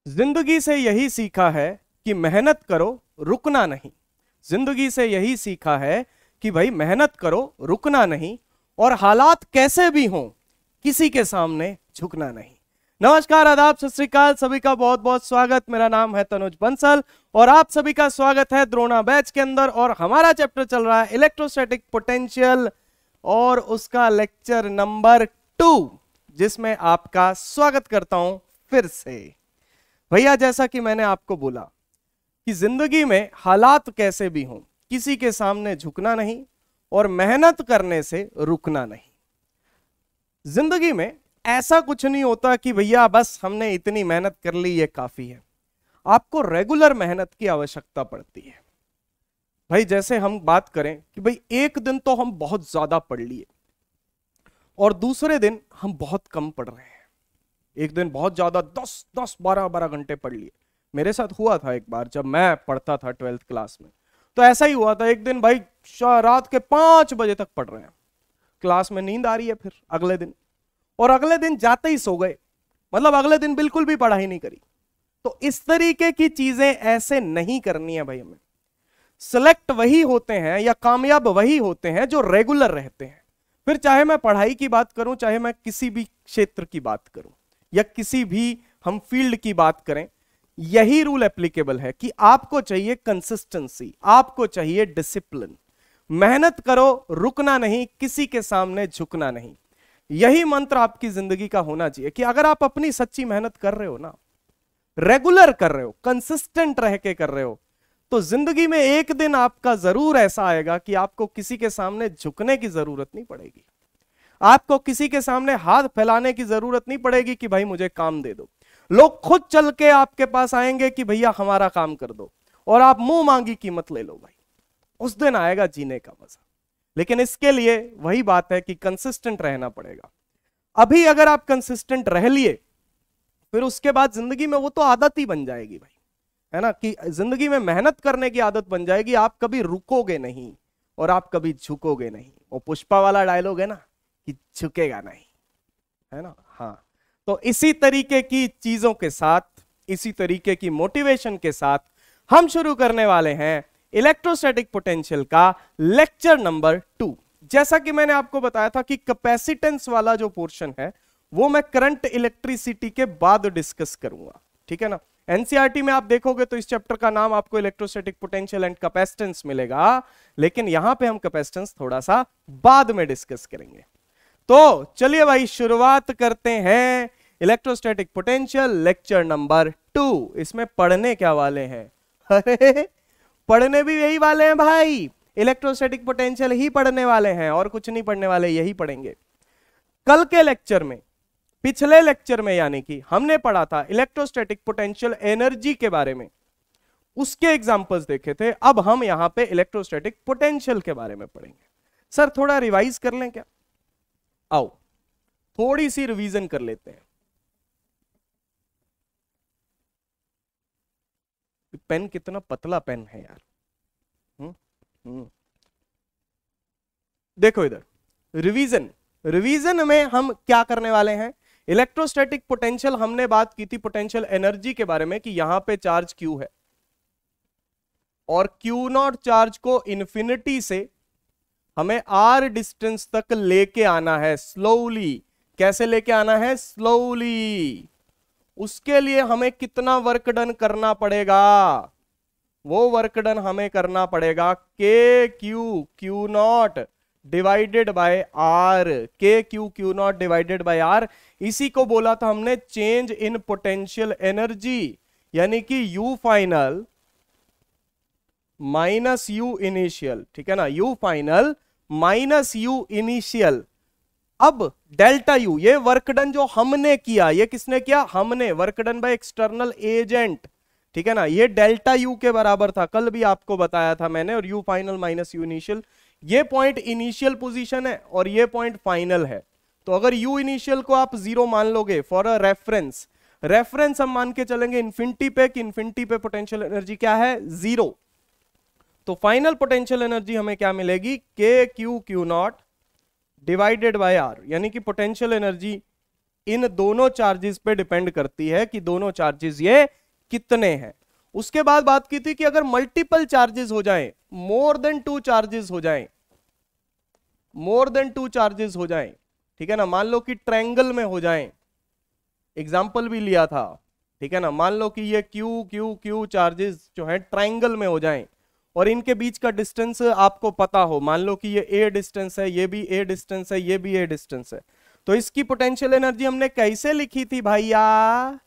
जिंदगी से यही सीखा है कि मेहनत करो, रुकना नहीं। जिंदगी से यही सीखा है कि भाई मेहनत करो, रुकना नहीं, और हालात कैसे भी हों किसी के सामने झुकना नहीं। नमस्कार, आदाब, सत श्री अकाल, सभी का बहुत बहुत स्वागत। मेरा नाम है तनुज बंसल और आप सभी का स्वागत है द्रोणा बैच के अंदर। और हमारा चैप्टर चल रहा है इलेक्ट्रोस्टैटिक पोटेंशियल और उसका लेक्चर नंबर 2, जिसमें आपका स्वागत करता हूं फिर से। भैया, जैसा कि मैंने आपको बोला कि जिंदगी में हालात कैसे भी हों किसी के सामने झुकना नहीं और मेहनत करने से रुकना नहीं। जिंदगी में ऐसा कुछ नहीं होता कि भैया बस हमने इतनी मेहनत कर ली ये काफी है। आपको रेगुलर मेहनत की आवश्यकता पड़ती है। भाई, जैसे हम बात करें कि भाई एक दिन तो हम बहुत ज्यादा पढ़ लिए और दूसरे दिन हम बहुत कम पढ़ रहे हैं। एक दिन बहुत ज्यादा 10-12 घंटे पढ़ लिए। मेरे साथ हुआ था एक बार, जब मैं पढ़ता था 12th क्लास में, तो ऐसा ही हुआ था। एक दिन भाई रात के 5 बजे तक पढ़ रहे हैं, क्लास में नींद आ रही है, फिर अगले दिन, और अगले दिन जाते ही सो गए। मतलब अगले दिन बिल्कुल भी पढ़ाई नहीं करी। तो इस तरीके की चीजें ऐसे नहीं करनी है भाई। हमें सिलेक्ट वही होते हैं या कामयाब वही होते हैं जो रेगुलर रहते हैं। फिर चाहे मैं पढ़ाई की बात करूं, चाहे मैं किसी भी क्षेत्र की बात करूं या किसी भी हम फील्ड की बात करें, यही रूल एप्लीकेबल है कि आपको चाहिए कंसिस्टेंसी, आपको चाहिए डिसिप्लिन। मेहनत करो, रुकना नहीं, किसी के सामने झुकना नहीं। यही मंत्र आपकी जिंदगी का होना चाहिए कि अगर आप अपनी सच्ची मेहनत कर रहे हो ना, रेगुलर कर रहे हो, कंसिस्टेंट रह के कर रहे हो, तो जिंदगी में एक दिन आपका जरूर ऐसा आएगा कि आपको किसी के सामने झुकने की जरूरत नहीं पड़ेगी। आपको किसी के सामने हाथ फैलाने की जरूरत नहीं पड़ेगी कि भाई मुझे काम दे दो। लोग खुद चल के आपके पास आएंगे कि भैया हमारा काम कर दो, और आप मुंह मांगी कीमत ले लो। भाई, उस दिन आएगा जीने का मजा। लेकिन इसके लिए वही बात है कि कंसिस्टेंट रहना पड़ेगा। अभी अगर आप कंसिस्टेंट रह लिए, फिर उसके बाद जिंदगी में वो तो आदत ही बन जाएगी भाई, है ना, कि जिंदगी में मेहनत करने की आदत बन जाएगी। आप कभी रुकोगे नहीं और आप कभी झुकोगे नहीं। वो पुष्पा वाला डायलॉग है ना कि झुकेगा नहीं, है ना। हाँ, तो इसी तरीके की चीजों के साथ, इसी तरीके की मोटिवेशन के साथ हम शुरू करने वाले हैं इलेक्ट्रोस्टैटिक पोटेंशियल का लेक्चर नंबर 2। जैसा कि मैंने आपको बताया था कि कैपेसिटेंस वाला जो पोर्शन है वो मैं करंट इलेक्ट्रिसिटी के बाद डिस्कस करूंगा, ठीक है ना। एनसीईआरटी में आप देखोगे तो इस चैप्टर का नाम आपको इलेक्ट्रोस्टैटिक पोटेंशियल एंड कैपेसिटेंस मिलेगा, लेकिन यहां पे हम कैपेसिटेंस थोड़ा सा बाद में डिस्कस करेंगे। तो चलिए भाई, शुरुआत करते हैं इलेक्ट्रोस्टैटिक पोटेंशियल लेक्चर नंबर 2। इसमें पढ़ने क्या वाले हैं? अरे पढ़ने भी यही वाले हैं भाई, इलेक्ट्रोस्टैटिक पोटेंशियल ही पढ़ने वाले हैं, और कुछ नहीं पढ़ने वाले, यही पढ़ेंगे। कल के लेक्चर में, पिछले लेक्चर में यानी कि हमने पढ़ा था इलेक्ट्रोस्टैटिक पोटेंशियल एनर्जी के बारे में, उसके एग्जांपल्स देखे थे। अब हम यहां पे इलेक्ट्रोस्टैटिक पोटेंशियल के बारे में पढ़ेंगे। सर थोड़ा रिवाइज कर लें क्या? आओ थोड़ी सी रिवीजन कर लेते हैं। पेन कितना पतला पेन है यार। देखो इधर, रिवीजन में हम क्या करने वाले हैं? इलेक्ट्रोस्टैटिक पोटेंशियल हमने बात की थी पोटेंशियल एनर्जी के बारे में कि यहां पे चार्ज Q है और Q0 चार्ज को इन्फिनिटी से हमें R डिस्टेंस तक लेके आना है स्लोली। कैसे लेके आना है? स्लोली। उसके लिए हमें कितना वर्क डन करना पड़ेगा? वो वर्क डन हमें करना पड़ेगा Q0 divided by R। Q0 divided by R, इसी को बोला था हमने चेंज इन पोटेंशियल एनर्जी, यानी कि U final minus U initial, ठीक है ना। U final minus U initial. अब डेल्टा U, ये वर्क डन जो हमने किया, ये किसने किया? हमने। Work done by external agent, ठीक है ना। ये डेल्टा U के बराबर था, कल भी आपको बताया था मैंने। और U final minus U initial, ये पॉइंट इनिशियल पोजीशन है और ये पॉइंट फाइनल है। तो अगर U इनिशियल को आप 0 मान लोगे फॉर अ रेफरेंस हम मान के चलेंगे इन्फिनिटी पे, कि इन्फिनिटी पे पोटेंशियल एनर्जी क्या है? 0। तो फाइनल पोटेंशियल एनर्जी हमें क्या मिलेगी? Q0 डिवाइडेड बाय R, यानी कि पोटेंशियल एनर्जी इन दोनों चार्जेस पे डिपेंड करती है कि दोनों चार्जेस ये कितने हैं। उसके बाद बात की थी कि अगर मल्टीपल चार्जेस हो जाएं, मोर देन 2 चार्जेस हो जाएं, मोर देन 2 चार्जेस हो जाएं, ठीक है ना, मान लो कि ट्रायंगल में हो जाएं, एग्जाम्पल भी लिया था, ठीक है ना, मान लो कि ये क्यू क्यू क्यू चार्जेस जो है ट्रायंगल में हो जाएं और इनके बीच का डिस्टेंस आपको पता हो, मान लो कि ये ए डिस्टेंस है, ये भी ए डिस्टेंस है, ये भी ए डिस्टेंस है, तो इसकी पोटेंशियल एनर्जी हमने कैसे लिखी थी भैया,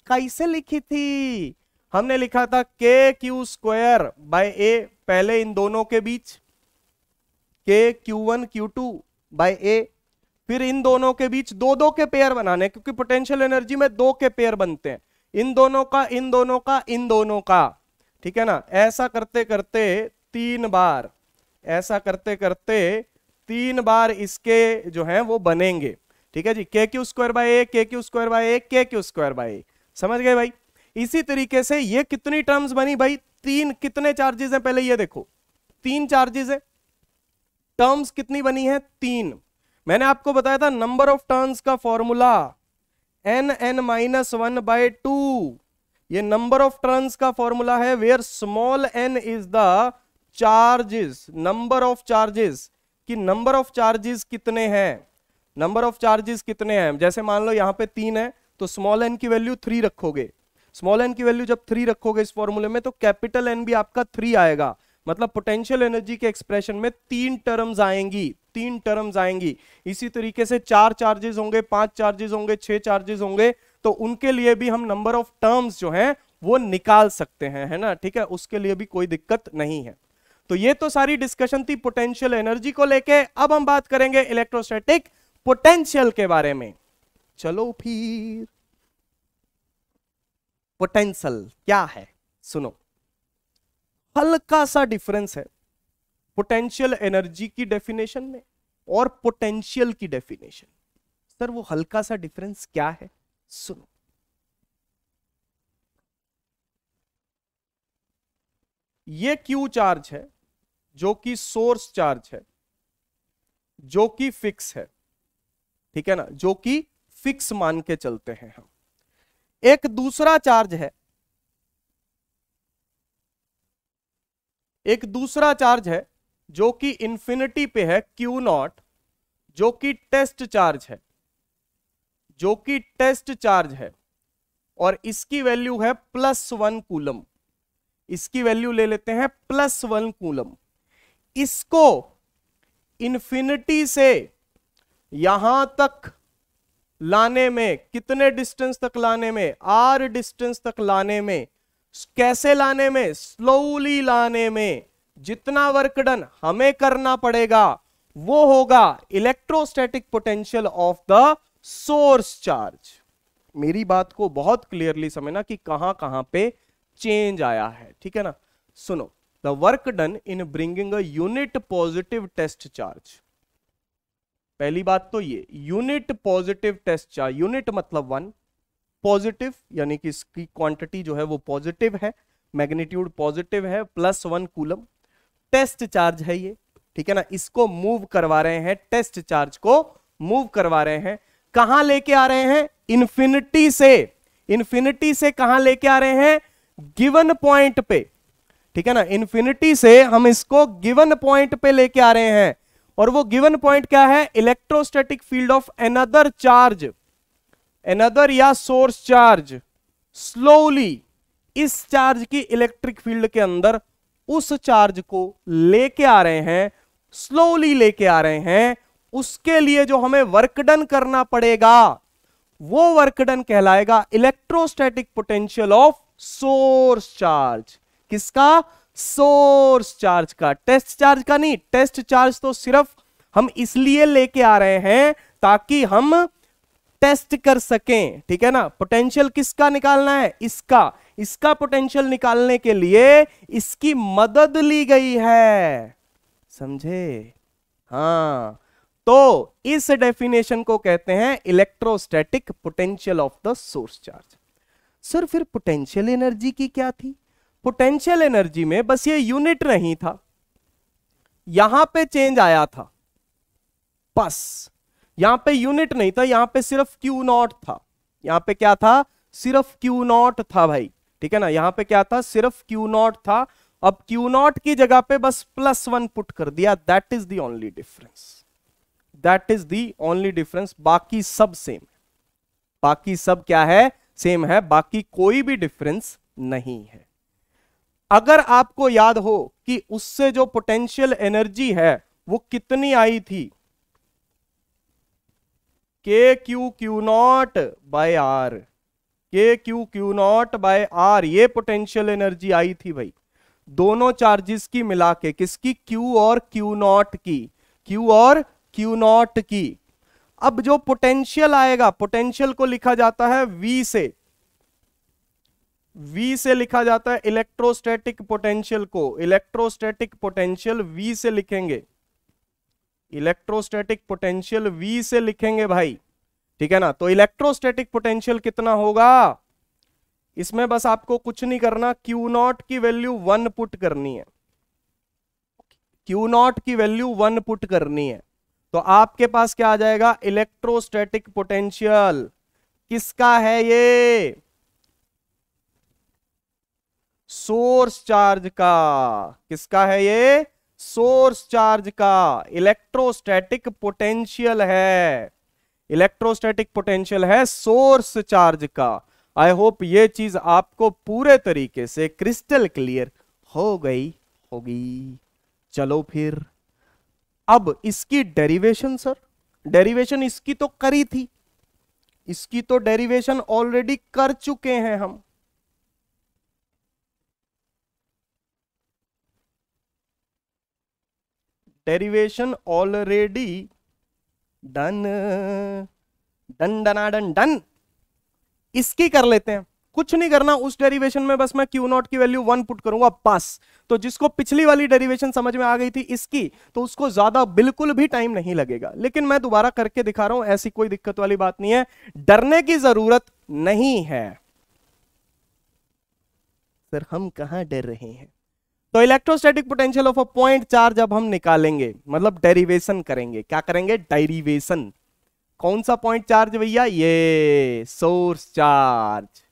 कैसे लिखी थी, हमने लिखा था के क्यू स्क्वायर बाय ए, पहले इन दोनों के बीच के Q1 Q2 बाय ए, फिर इन दोनों के बीच दो दो के पेयर बनाने, क्योंकि पोटेंशियल एनर्जी में दो के पेयर बनते हैं, इन दोनों का इन दोनों का इन दोनों का, ठीक है ना, ऐसा करते करते 3 बार, ऐसा करते करते 3 बार इसके जो है वो बनेंगे, ठीक है जी, के क्यू स्क्वायर बाय ए, के क्यू स्क्वायर बाय ए, के क्यू स्क्वायर बाय ए, समझ गए भाई। इसी तरीके से ये कितनी टर्म्स बनी भाई, 3, कितने चार्जेस हैं पहले ये देखो, 3 चार्जेस है, टर्म्स कितनी बनी है 3। मैंने आपको बताया था नंबर ऑफ टर्न्स का फॉर्मूला n(n-1/2), ये नंबर ऑफ टर्न्स का फॉर्मूला है, where small n is the charges, number of charges, कि नंबर ऑफ चार्जेस कितने हैं, नंबर ऑफ चार्जेस कितने हैं, जैसे मान लो यहां पे 3 है तो स्मॉल n की वैल्यू 3 रखोगे, स्मॉल n की वैल्यू जब 3 रखोगे इस फॉर्मूले में तो कैपिटल N भी आपका 3 आएगा, मतलब पोटेंशियल एनर्जी के एक्सप्रेशन में 3 टर्म्स आएंगी, 3 टर्म्स आएंगी। इसी तरीके से 4 चार्जेस होंगे, 5 चार्जेस होंगे, 6 चार्जेस होंगे, तो उनके लिए भी हम नंबर ऑफ टर्म्स जो हैं वो निकाल सकते हैं, है ना, ठीक है, उसके लिए भी कोई दिक्कत नहीं है। तो ये तो सारी डिस्कशन थी पोटेंशियल एनर्जी को लेके। अब हम बात करेंगे इलेक्ट्रोस्टैटिक पोटेंशियल के बारे में। चलो फिर पोटेंशियल क्या है सुनो, हल्का सा डिफरेंस है पोटेंशियल एनर्जी की डेफिनेशन में और पोटेंशियल की डेफिनेशन। सर वो हल्का सा डिफरेंस क्या है, सुनो, ये क्यू चार्ज है जो कि सोर्स चार्ज है, जो कि फिक्स है, ठीक है ना, जो कि फिक्स मान के चलते हैं हम। एक दूसरा चार्ज है, एक दूसरा चार्ज है जो कि इंफिनिटी पे है, Q0, जो कि टेस्ट चार्ज है, जो कि टेस्ट चार्ज है, और इसकी वैल्यू है +1 कूलम, इसकी वैल्यू ले लेते हैं +1 कूलम। इसको इंफिनिटी से यहां तक लाने में, कितने डिस्टेंस तक लाने में, r डिस्टेंस तक लाने में, कैसे लाने में, स्लोली लाने में, जितना वर्क डन हमें करना पड़ेगा वो होगा electrostatic potential of the source charge. मेरी बात को बहुत क्लियरली समझना कि कहां कहां पे चेंज आया है, ठीक है ना। सुनो, the work done in bringing a unit positive test charge, पहली बात तो ये unit positive test charge, unit मतलब 1, पॉजिटिव यानी कि इसकी क्वांटिटी जो है वो पॉजिटिव है, मैग्नीट्यूड पॉजिटिव है, +1 कूलम, टेस्ट चार्ज है ये, ठीक है ना, इसको मूव करवा रहे हैं, टेस्ट चार्ज को मूव करवा रहे हैं, कहां लेके आ रहे हैं, इंफिनिटी से, इंफिनिटी से कहां लेके आ रहे हैं, गिवन पॉइंट पे, ठीक है ना, इंफिनिटी से हम इसको गिवन पॉइंट पे लेके आ रहे हैं, और वो गिवन पॉइंट क्या है, electrostatic field of another charge, another या सोर्स चार्ज, स्लोली इस चार्ज की इलेक्ट्रिक फील्ड के अंदर उस चार्ज को लेके आ रहे हैं, स्लोली लेके आ रहे हैं। उसके लिए जो हमें वर्क डन करना पड़ेगा वो वर्क डन कहलाएगा electrostatic potential of source charge. किसका, सोर्स चार्ज का, टेस्ट चार्ज का नहीं। टेस्ट चार्ज तो सिर्फ हम इसलिए लेके आ रहे हैं ताकि हम टेस्ट कर सकें, ठीक है ना। पोटेंशियल किसका निकालना है, इसका, इसका पोटेंशियल निकालने के लिए इसकी मदद ली गई है, समझे। हाँ, तो इस डेफिनेशन को कहते हैं electrostatic potential of the source charge. Sir फिर पोटेंशियल एनर्जी की क्या थी, पोटेंशियल एनर्जी में बस ये यूनिट नहीं था, यहां पे चेंज आया था बस। यहां पे यूनिट नहीं था, यहां पे सिर्फ क्यू नॉट था। यहां पे क्या था? सिर्फ क्यू नॉट था भाई, ठीक है ना। यहां पे क्या था? सिर्फ क्यू नॉट था। अब क्यू नॉट की जगह पे बस +1 पुट कर दिया, that is the only difference, that is the only difference. बाकी सब सेम, बाकी सब क्या है? सेम है, बाकी कोई भी डिफरेंस नहीं है। अगर आपको याद हो कि उससे जो पोटेंशियल एनर्जी है वो कितनी आई थी, K Q naught by are, के क्यू नॉट बाय आर, ये पोटेंशियल एनर्जी आई थी भाई, दोनों चार्जेस की मिला के। किसकी? क्यू और क्यू नॉट की, क्यू और क्यू नॉट की। अब जो पोटेंशियल आएगा, पोटेंशियल को लिखा जाता है V से, V से लिखा जाता है इलेक्ट्रोस्टैटिक पोटेंशियल को, इलेक्ट्रोस्टैटिक पोटेंशियल V से लिखेंगे, इलेक्ट्रोस्टैटिक पोटेंशियल V से लिखेंगे भाई, ठीक है ना। तो इलेक्ट्रोस्टैटिक पोटेंशियल कितना होगा? इसमें बस आपको कुछ नहीं करना, क्यू नॉट की वैल्यू 1 पुट करनी है, क्यू नॉट की वैल्यू 1 पुट करनी है। तो आपके पास क्या आ जाएगा? इलेक्ट्रोस्टैटिक पोटेंशियल किसका है? ये सोर्स चार्ज का। किसका है ये? सोर्स चार्ज का इलेक्ट्रोस्टैटिक पोटेंशियल है, इलेक्ट्रोस्टैटिक पोटेंशियल है सोर्स चार्ज का। आई होप ये चीज आपको पूरे तरीके से क्रिस्टल क्लियर हो गई होगी। चलो फिर, अब इसकी डेरिवेशन सर, डेरिवेशन इसकी तो करी थी, इसकी तो डेरिवेशन ऑलरेडी कर चुके हैं हम। डेरिवेशन ऑलरेडी डन, डन डना डन डन। इसकी कर लेते हैं, कुछ नहीं करना उस डेरिवेशन में, बस मैं क्यू नॉट की वैल्यू 1 पुट करूंगा बस। तो जिसको पिछली वाली डेरिवेशन समझ में आ गई थी इसकी, तो उसको ज्यादा बिल्कुल भी टाइम नहीं लगेगा। लेकिन मैं दोबारा करके दिखा रहा हूं, ऐसी कोई दिक्कत वाली बात नहीं है, डरने की जरूरत नहीं है। सर हम कहां डर रहे हैं? तो electrostatic potential of a point charge अब हम निकालेंगे, मतलब डेरिवेशन करेंगे। क्या करेंगे? डेरिवेशन। कौन सा पॉइंट चार्ज भैया? ये सोर्स चार्ज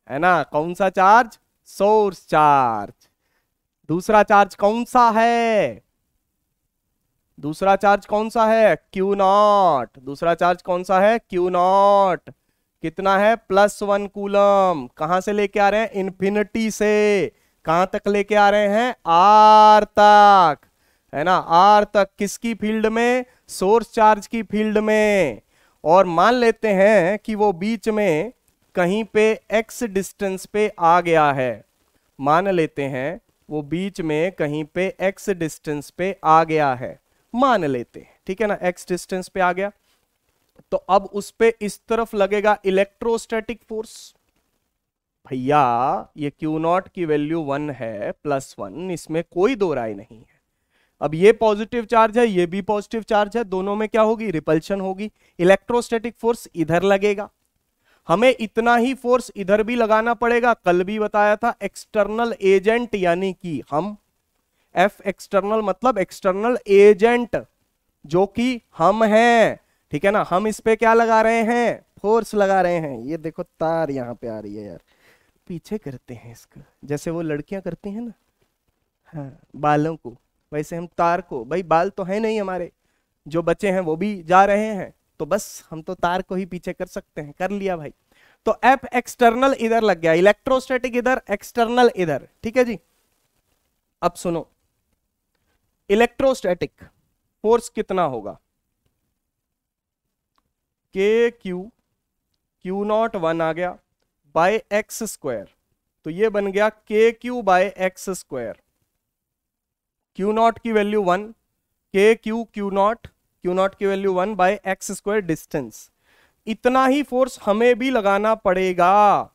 है ना। कौन सा चार्ज? Source charge. दूसरा चार्ज कौन सा है? दूसरा चार्ज कौन सा है? Q not. दूसरा चार्ज कौन सा है? Q not. कितना है? +1 कूलम। कहां से लेके आ रहे हैं? इन्फिनिटी से। कहां तक लेके आ रहे हैं? आर तक, है ना। आर तक किसकी फील्ड में? सोर्स चार्ज की फील्ड में। और मान लेते हैं कि वो बीच में कहीं पे x डिस्टेंस पे आ गया है, मान लेते हैं वो बीच में कहीं पे x डिस्टेंस पे आ गया है, मान लेते हैं, ठीक है ना। x डिस्टेंस पे आ गया, तो अब उस पे इस तरफ लगेगा इलेक्ट्रोस्टैटिक फोर्स। भैया ये क्यू नॉट की वैल्यू 1 है, +1, इसमें कोई दो राय नहीं है। अब ये पॉजिटिव चार्ज है, ये भी पॉजिटिव चार्ज है, दोनों में क्या होगी? रिपल्शन होगी। इलेक्ट्रोस्टैटिक फोर्स इधर लगेगा, हमें इतना ही फोर्स इधर भी लगाना पड़ेगा। कल भी बताया था, एक्सटर्नल एजेंट यानी कि हम, एफ एक्सटर्नल मतलब एक्सटर्नल एजेंट, जो कि हम हैं, ठीक है ना। हम इस पे क्या लगा रहे हैं? फोर्स लगा रहे हैं। ये देखो तार यहां पे आ रही है यार, पीछे करते हैं इसका, जैसे वो लड़कियां करती हैं ना, हाँ, बालों को, वैसे हम तार को, भाई बाल तो है नहीं हमारे, जो बच्चे हैं वो भी जा रहे हैं, तो बस हम तो तार को ही पीछे कर सकते हैं। कर लिया भाई। तो एफ एक्सटर्नल इधर लग गया, इलेक्ट्रोस्टैटिक इधर, एक्सटर्नल इधर, ठीक है जी। अब सुनो, इलेक्ट्रोस्टैटिक फोर्स कितना होगा? के क्यू नॉट 1 आ गया बाय एक्स स्क्वायर, तो ये बन गया K Q by X square. Q naught की वैल्यू 1, के क्यू नॉट की value 1 by X square distance. इतना ही फोर्स हमें भी लगाना पड़ेगा,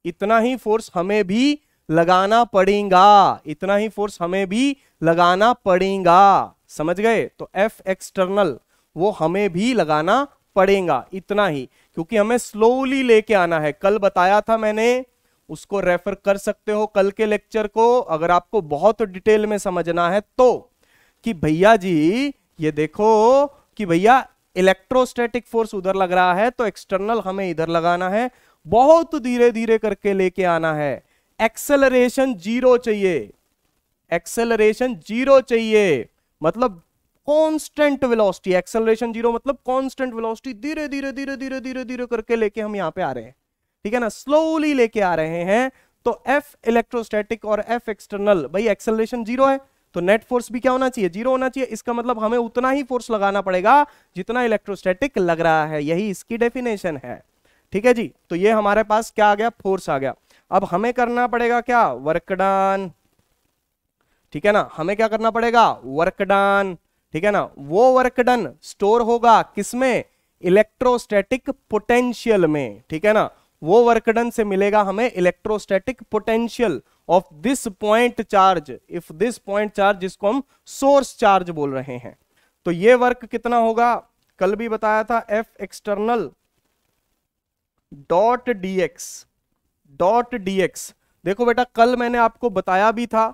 इतना ही फोर्स हमें भी लगाना पड़ेगा, इतना ही फोर्स हमें भी लगाना पड़ेगा, समझ गए। तो एफ एक्सटर्नल वो हमें भी लगाना पड़ेगा, इतना ही, क्योंकि हमें स्लोली लेके आना है। कल बताया था मैंने, उसको रेफर कर सकते हो कल के लेक्चर को, अगर आपको बहुत डिटेल में समझना है तो, कि भैया जी ये देखो कि भैया इलेक्ट्रोस्टैटिक फोर्स उधर लग रहा है तो एक्सटर्नल हमें इधर लगाना है, बहुत धीरे धीरे करके लेके आना है। एक्सेलरेशन जीरो चाहिए, एक्सेलरेशन जीरो चाहिए, मतलब कांस्टेंट वेलोसिटी। एक्सेलरेशन जीरो मतलब कांस्टेंट वेलोसिटी, धीरे धीरे धीरे धीरे धीरे धीरे करके लेके हम यहां पे आ रहे हैं, ठीक है ना, स्लोली लेके आ रहे हैं। तो एफ इलेक्ट्रोस्टैटिक और एफ एक्सटर्नल, भाई एक्सेलरेशन जीरो है तो नेट फोर्स भी क्या होना चाहिए, जीरो होना चाहिए। इसका मतलब हमें उतना ही फोर्स लगाना पड़ेगा जितना इलेक्ट्रोस्टैटिक लग रहा है, यही इसकी डेफिनेशन है, ठीक है जी। तो ये हमारे पास क्या आ गया, फोर्स आ गया। अब हमें करना पड़ेगा क्या, वर्क डन, ठीक है ना, हमें क्या करना पड़ेगा, वर्क डन, ठीक है ना। वो वर्क डन स्टोर होगा किसमें, इलेक्ट्रोस्टैटिक पोटेंशियल में, ठीक है ना। वो वर्क डन से मिलेगा हमें electrostatic potential of this point charge, if this point charge, जिसको हम सोर्स चार्ज बोल रहे हैं। तो ये वर्क कितना होगा, कल भी बताया था, F external dot DX, dot DX. देखो बेटा कल मैंने आपको बताया भी था,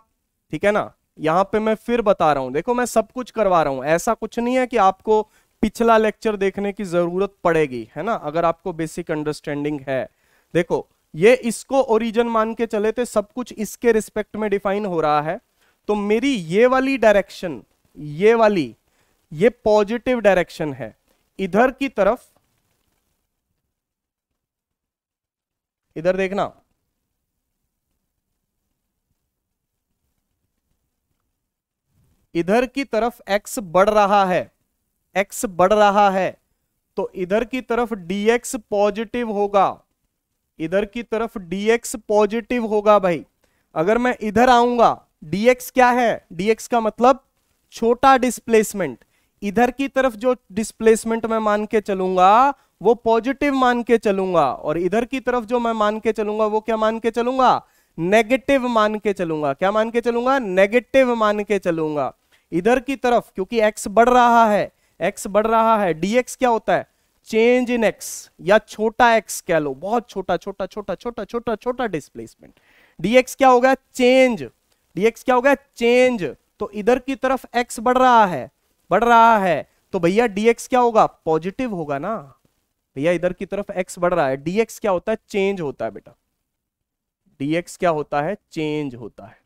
ठीक है ना, यहां पे मैं फिर बता रहा हूं। देखो मैं सब कुछ करवा रहा हूं, ऐसा कुछ नहीं है कि आपको पिछला लेक्चर देखने की जरूरत पड़ेगी, है ना, अगर आपको बेसिक अंडरस्टैंडिंग है। देखो ये इसको ओरिजिन मान के चले थे, सब कुछ इसके रिस्पेक्ट में डिफाइन हो रहा है। तो मेरी ये वाली डायरेक्शन, ये वाली, ये पॉजिटिव डायरेक्शन है, इधर की तरफ, इधर देखना, इधर की तरफ x बढ़ रहा है, x बढ़ रहा है, तो इधर की तरफ dx पॉजिटिव होगा, इधर की तरफ dx पॉजिटिव होगा भाई। अगर मैं इधर आऊंगा, dx क्या है, dx का मतलब छोटा डिस्प्लेसमेंट, इधर की तरफ जो डिस्प्लेसमेंट मैं मान के चलूंगा वो पॉजिटिव मान के चलूंगा, और इधर की तरफ जो मैं मान के चलूंगा वो क्या मान के चलूंगा, नेगेटिव मान के चलूंगा। क्या मान के चलूंगा, नेगेटिव मान के चलूंगा। इधर की तरफ क्योंकि x बढ़ रहा है, x बढ़ रहा है, dx क्या होता है, चेंज इन x, या छोटा x कह लो, बहुत छोटा छोटा छोटा छोटा छोटा छोटा डिस्प्लेसमेंट। dx क्या होगा, चेंज, dx क्या होगा, चेंज। तो इधर की तरफ x बढ़ रहा है, बढ़ रहा है, तो भैया dx क्या होगा, पॉजिटिव होगा ना भैया। इधर की तरफ x बढ़ रहा है, dx क्या होता है, चेंज होता है बेटा, dx क्या होता है, चेंज होता है।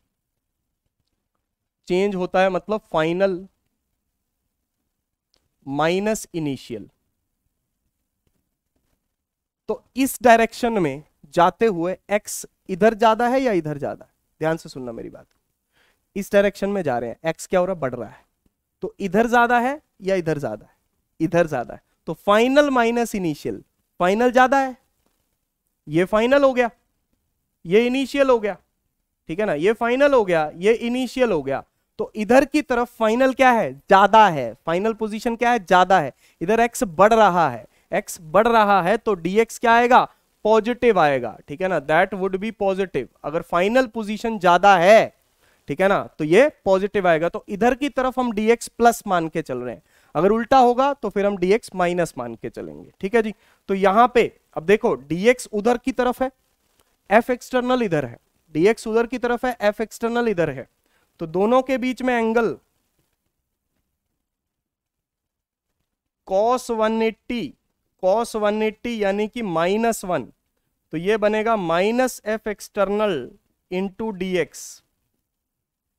चेंज होता है मतलब फाइनल माइनस इनिशियल। तो इस डायरेक्शन में जाते हुए x इधर ज्यादा है या इधर ज्यादा है, ध्यान से सुनना मेरी बात। इस डायरेक्शन में जा रहे हैं, x क्या हो रहा है, बढ़ रहा है, तो इधर ज्यादा है या इधर ज्यादा है, इधर ज्यादा है। तो फाइनल माइनस इनिशियल, फाइनल ज्यादा है, ये फाइनल हो गया, ये इनिशियल हो गया, ठीक है ना, ये फाइनल हो गया, ये इनिशियल हो गया। तो इधर की तरफ फाइनल क्या है, ज्यादा है, फाइनल पोजीशन क्या है, ज्यादा है। इधर x बढ़ रहा है, x बढ़ रहा है, तो dx क्या आएगा, पॉजिटिव आएगा, ठीक है ना, दैट वुड बी पॉजिटिव। अगर फाइनल पोजीशन ज्यादा है, ठीक है ना, तो ये पॉजिटिव आएगा। तो इधर की तरफ हम dx प्लस मान के चल रहे हैं, अगर उल्टा होगा तो फिर हम dx माइनस मान के चलेंगे, ठीक है जी। तो यहां पे अब देखो dx उधर की तरफ है, f एक्सटर्नल इधर है, dx उधर की तरफ है, f एक्सटर्नल इधर है, तो दोनों के बीच में एंगल cos 180, cos 180 यानी कि -1, तो ये बनेगा minus F external into dx,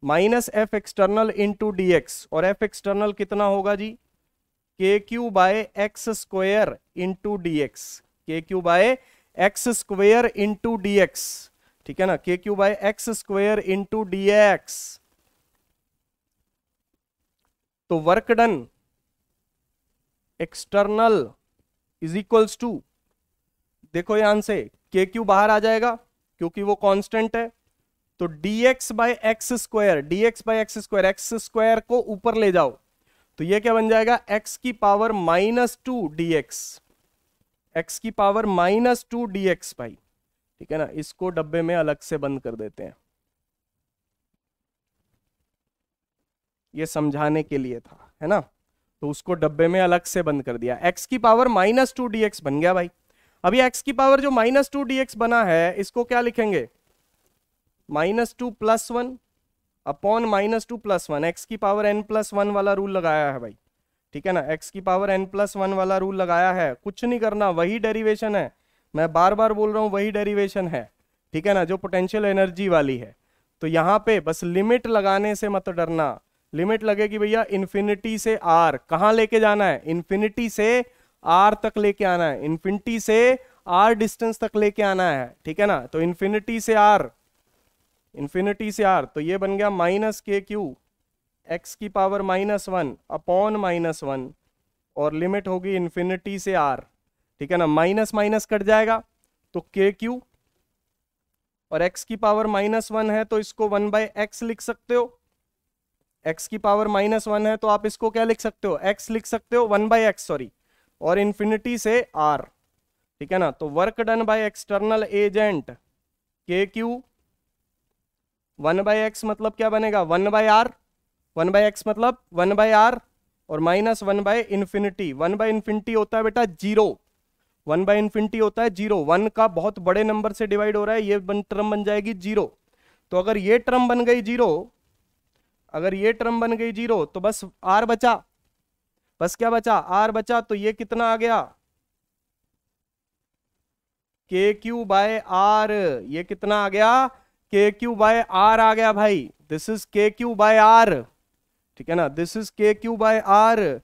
minus F external into dx। और एफ एक्सटर्नल कितना होगा जी, K Q by X square into dx, K Q by X square into dx, ठीक है ना, K Q by X square into dx। तो work done external is equals to, देखो यहां से के क्यू बाहर आ जाएगा क्योंकि वो कांस्टेंट है, तो dx by X square, dx by X square, X square को ऊपर ले जाओ तो ये क्या बन जाएगा, x की पावर -2 dx, x की पावर -2 dx भाई, ठीक है ना। इसको डब्बे में अलग से बंद कर देते हैं, ये समझाने के लिए था, है ना, तो उसको डब्बे में अलग से बंद कर दिया। x की पावर -2 dx बन गया भाई। अभी x की पावर जो -2 dx बना है इसको क्या लिखेंगे, -2 + 1 अपॉन -2 + 1, x की पावर n + 1 वाला रूल लगाया है भाई, ठीक है ना, x की पावर n+1 वाला रूल लगाया है, कुछ नहीं करना, वही डेरिवेशन है, मैं बार बार बोल रहा हूं वही डेरिवेशन है, ठीक है ना, जो पोटेंशियल एनर्जी वाली है। तो यहाँ पे बस लिमिट लगाने से मत डरना, लिमिट लगेगी भैया इन्फिनिटी से r, कहाँ लेके जाना है, इन्फिनिटी से r तक लेके आना है, इन्फिनिटी से r डिस्टेंस तक लेके आना है, ठीक है ना। तो इन्फिनिटी से r, इन्फिनिटी से r, तो ये बन गया -k³ x की पावर -1 अपॉन -1, और लिमिट होगी इन्फिनिटी से r, ठीक है ना, माइनस माइनस कट जाएगा तो k³ और x की पावर -1 है तो इसको 1/x लिख सकते हो, x की पावर -1 है तो आप इसको क्या लिख सकते हो, x लिख सकते हो 1/x, सॉरी, और इन्फिनिटी से r, ठीक है ना। तो work done by external agent k³ 1/x मतलब क्या बनेगा 1/r, 1/x मतलब 1/r, और -1/∞, 1/∞ होता है बेटा 0, 1/∞ होता है 0, 1 का बहुत बड़े नंबर से डिवाइड हो रहा है, ये टर्म बन जाएगी 0। तो अगर ये टर्म बन गई 0, अगर ये टर्म बन गई 0 तो बस r बचा, बस क्या बचा, r बचा, तो ये कितना आ गया k³/r, ये कितना आ गया k³/r आ गया भाई, दिस इज k³/r, ठीक है ना, this is k³/r,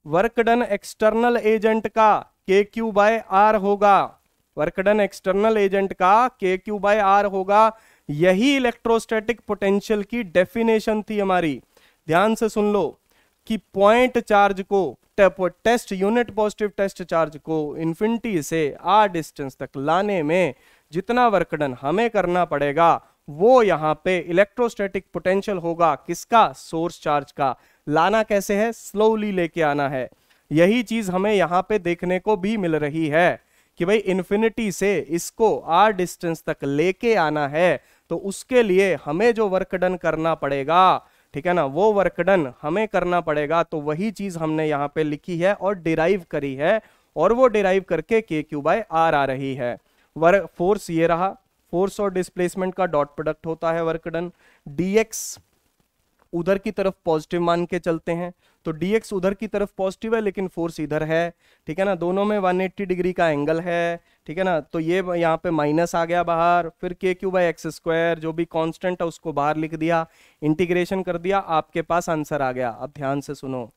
work done external agent का k³/r होगा, वर्क डन एक्सटर्नल एजेंट का k³/r होगा। यही इलेक्ट्रोस्टैटिक पोटेंशियल की डेफिनेशन थी हमारी, ध्यान से सुन लो कि पॉइंट चार्ज को, test unit positive test charge को इन्फिनिटी से r डिस्टेंस तक लाने में जितना वर्क डन हमें करना पड़ेगा वो यहाँ पे इलेक्ट्रोस्टैटिक पोटेंशियल होगा, किसका, सोर्स चार्ज का। लाना कैसे है, स्लोली लेके आना है। यही चीज हमें यहाँ पे देखने को भी मिल रही है कि भाई इन्फिनिटी से इसको r डिस्टेंस तक लेके आना है, तो उसके लिए हमें जो वर्क डन करना पड़ेगा, ठीक है ना, वो वर्क डन हमें करना पड़ेगा। तो वही चीज हमने यहाँ पे लिखी है और डिराइव करी है, और वो डिराइव करके k³/r आ रही है। वर्क फोर्स ये रहा, फोर्स और डिस्प्लेसमेंट का डॉट प्रोडक्ट होता है वर्क डन, dx उधर की तरफ पॉजिटिव मान के चलते हैं, तो dx उधर की तरफ पॉजिटिव है लेकिन फोर्स इधर है, ठीक है ना, दोनों में 180 डिग्री का एंगल है, ठीक है ना। तो ये यहाँ पे माइनस आ गया बाहर, फिर k³/x² जो भी कांस्टेंट है उसको बाहर लिख दिया, इंटीग्रेशन कर दिया, आपके पास आंसर आ गया। अब ध्यान से सुनो,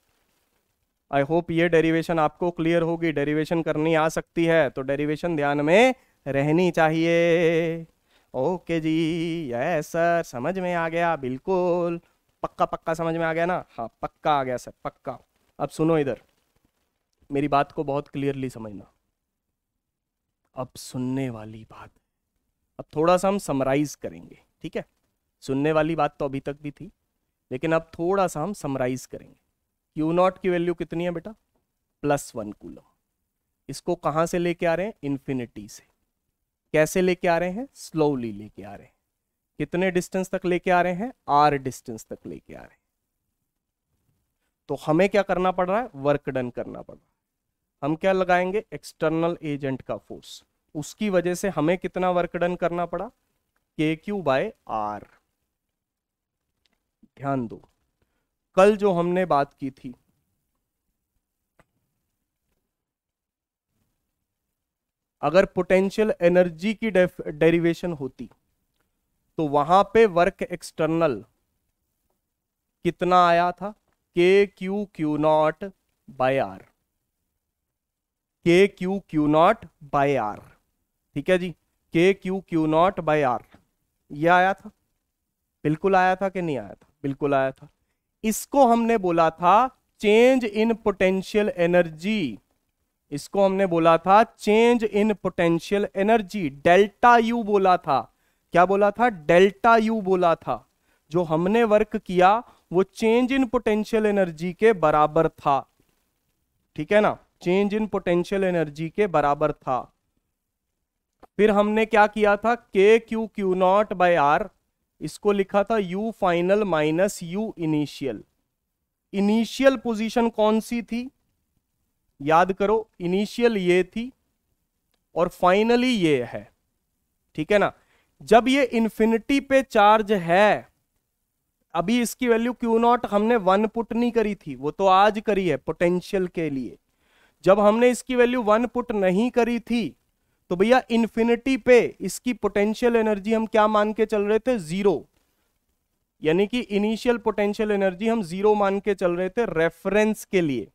आई होप ये डेरिवेशन आपको क्लियर होगी, डेरिवेशन करनी आ सकती है तो डेरिवेशन ध्यान में रहनी चाहिए। ओके जी, यस सर, समझ में आ गया, बिल्कुल पक्का पक्का समझ में आ गया ना, हाँ पक्का आ गया सर, पक्का। अब सुनो इधर, मेरी बात को बहुत क्लियरली समझना, अब सुनने वाली बात, अब थोड़ा सा हम समराइज करेंगे, ठीक है, सुनने वाली बात तो अभी तक भी थी, लेकिन अब थोड़ा सा हम समराइज करेंगे। Q0 की वैल्यू कितनी है बेटा, +1 कूलम, इसको कहां से लेके आ रहे हैं, इन्फिनिटी से। कैसे लेके आ रहे हैं, स्लोली लेके आ रहे हैं। कितने डिस्टेंस तक लेके आ रहे हैं, r डिस्टेंस तक लेके आ रहे हैं। तो हमें क्या करना पड़ रहा है, वर्क डन करना पड़ रहा है। हम क्या लगाएंगे, एक्सटर्नल एजेंट का फोर्स, उसकी वजह से हमें कितना वर्क डन करना पड़ा, k³/r। ध्यान दो, कल जो हमने बात की थी, अगर पोटेंशियल एनर्जी की डेरिवेशन होती तो वहां पे वर्क एक्सटर्नल कितना आया था, k³/r, k³/r, ठीक है जी, k³/r ये आया था, बिल्कुल आया था कि नहीं आया था, बिल्कुल आया था। इसको हमने बोला था चेंज इन पोटेंशियल एनर्जी, इसको हमने बोला था change in potential energy, delta U बोला था। क्या बोला था, डेल्टा यू बोला था। जो हमने वर्क किया वो चेंज इन पोटेंशियल एनर्जी के बराबर था, ठीक है ना, चेंज इन पोटेंशियल एनर्जी के बराबर था। फिर हमने क्या किया था, k³/r, इसको लिखा था u final minus u initial. Initial position कौन सी थी, याद करो, इनिशियल ये थी और फाइनली ये है, ठीक है ना। जब ये इन्फिनिटी पे चार्ज है, अभी इसकी वैल्यू क्यू नॉट हमने 1 पुट नहीं करी थी, वो तो आज करी है पोटेंशियल के लिए। जब हमने इसकी वैल्यू 1 पुट नहीं करी थी तो भैया इन्फिनिटी पे इसकी पोटेंशियल एनर्जी हम क्या मान के चल रहे थे, 0। यानी कि इनिशियल पोटेंशियल एनर्जी हम 0 मान के चल रहे थे रेफरेंस के लिए।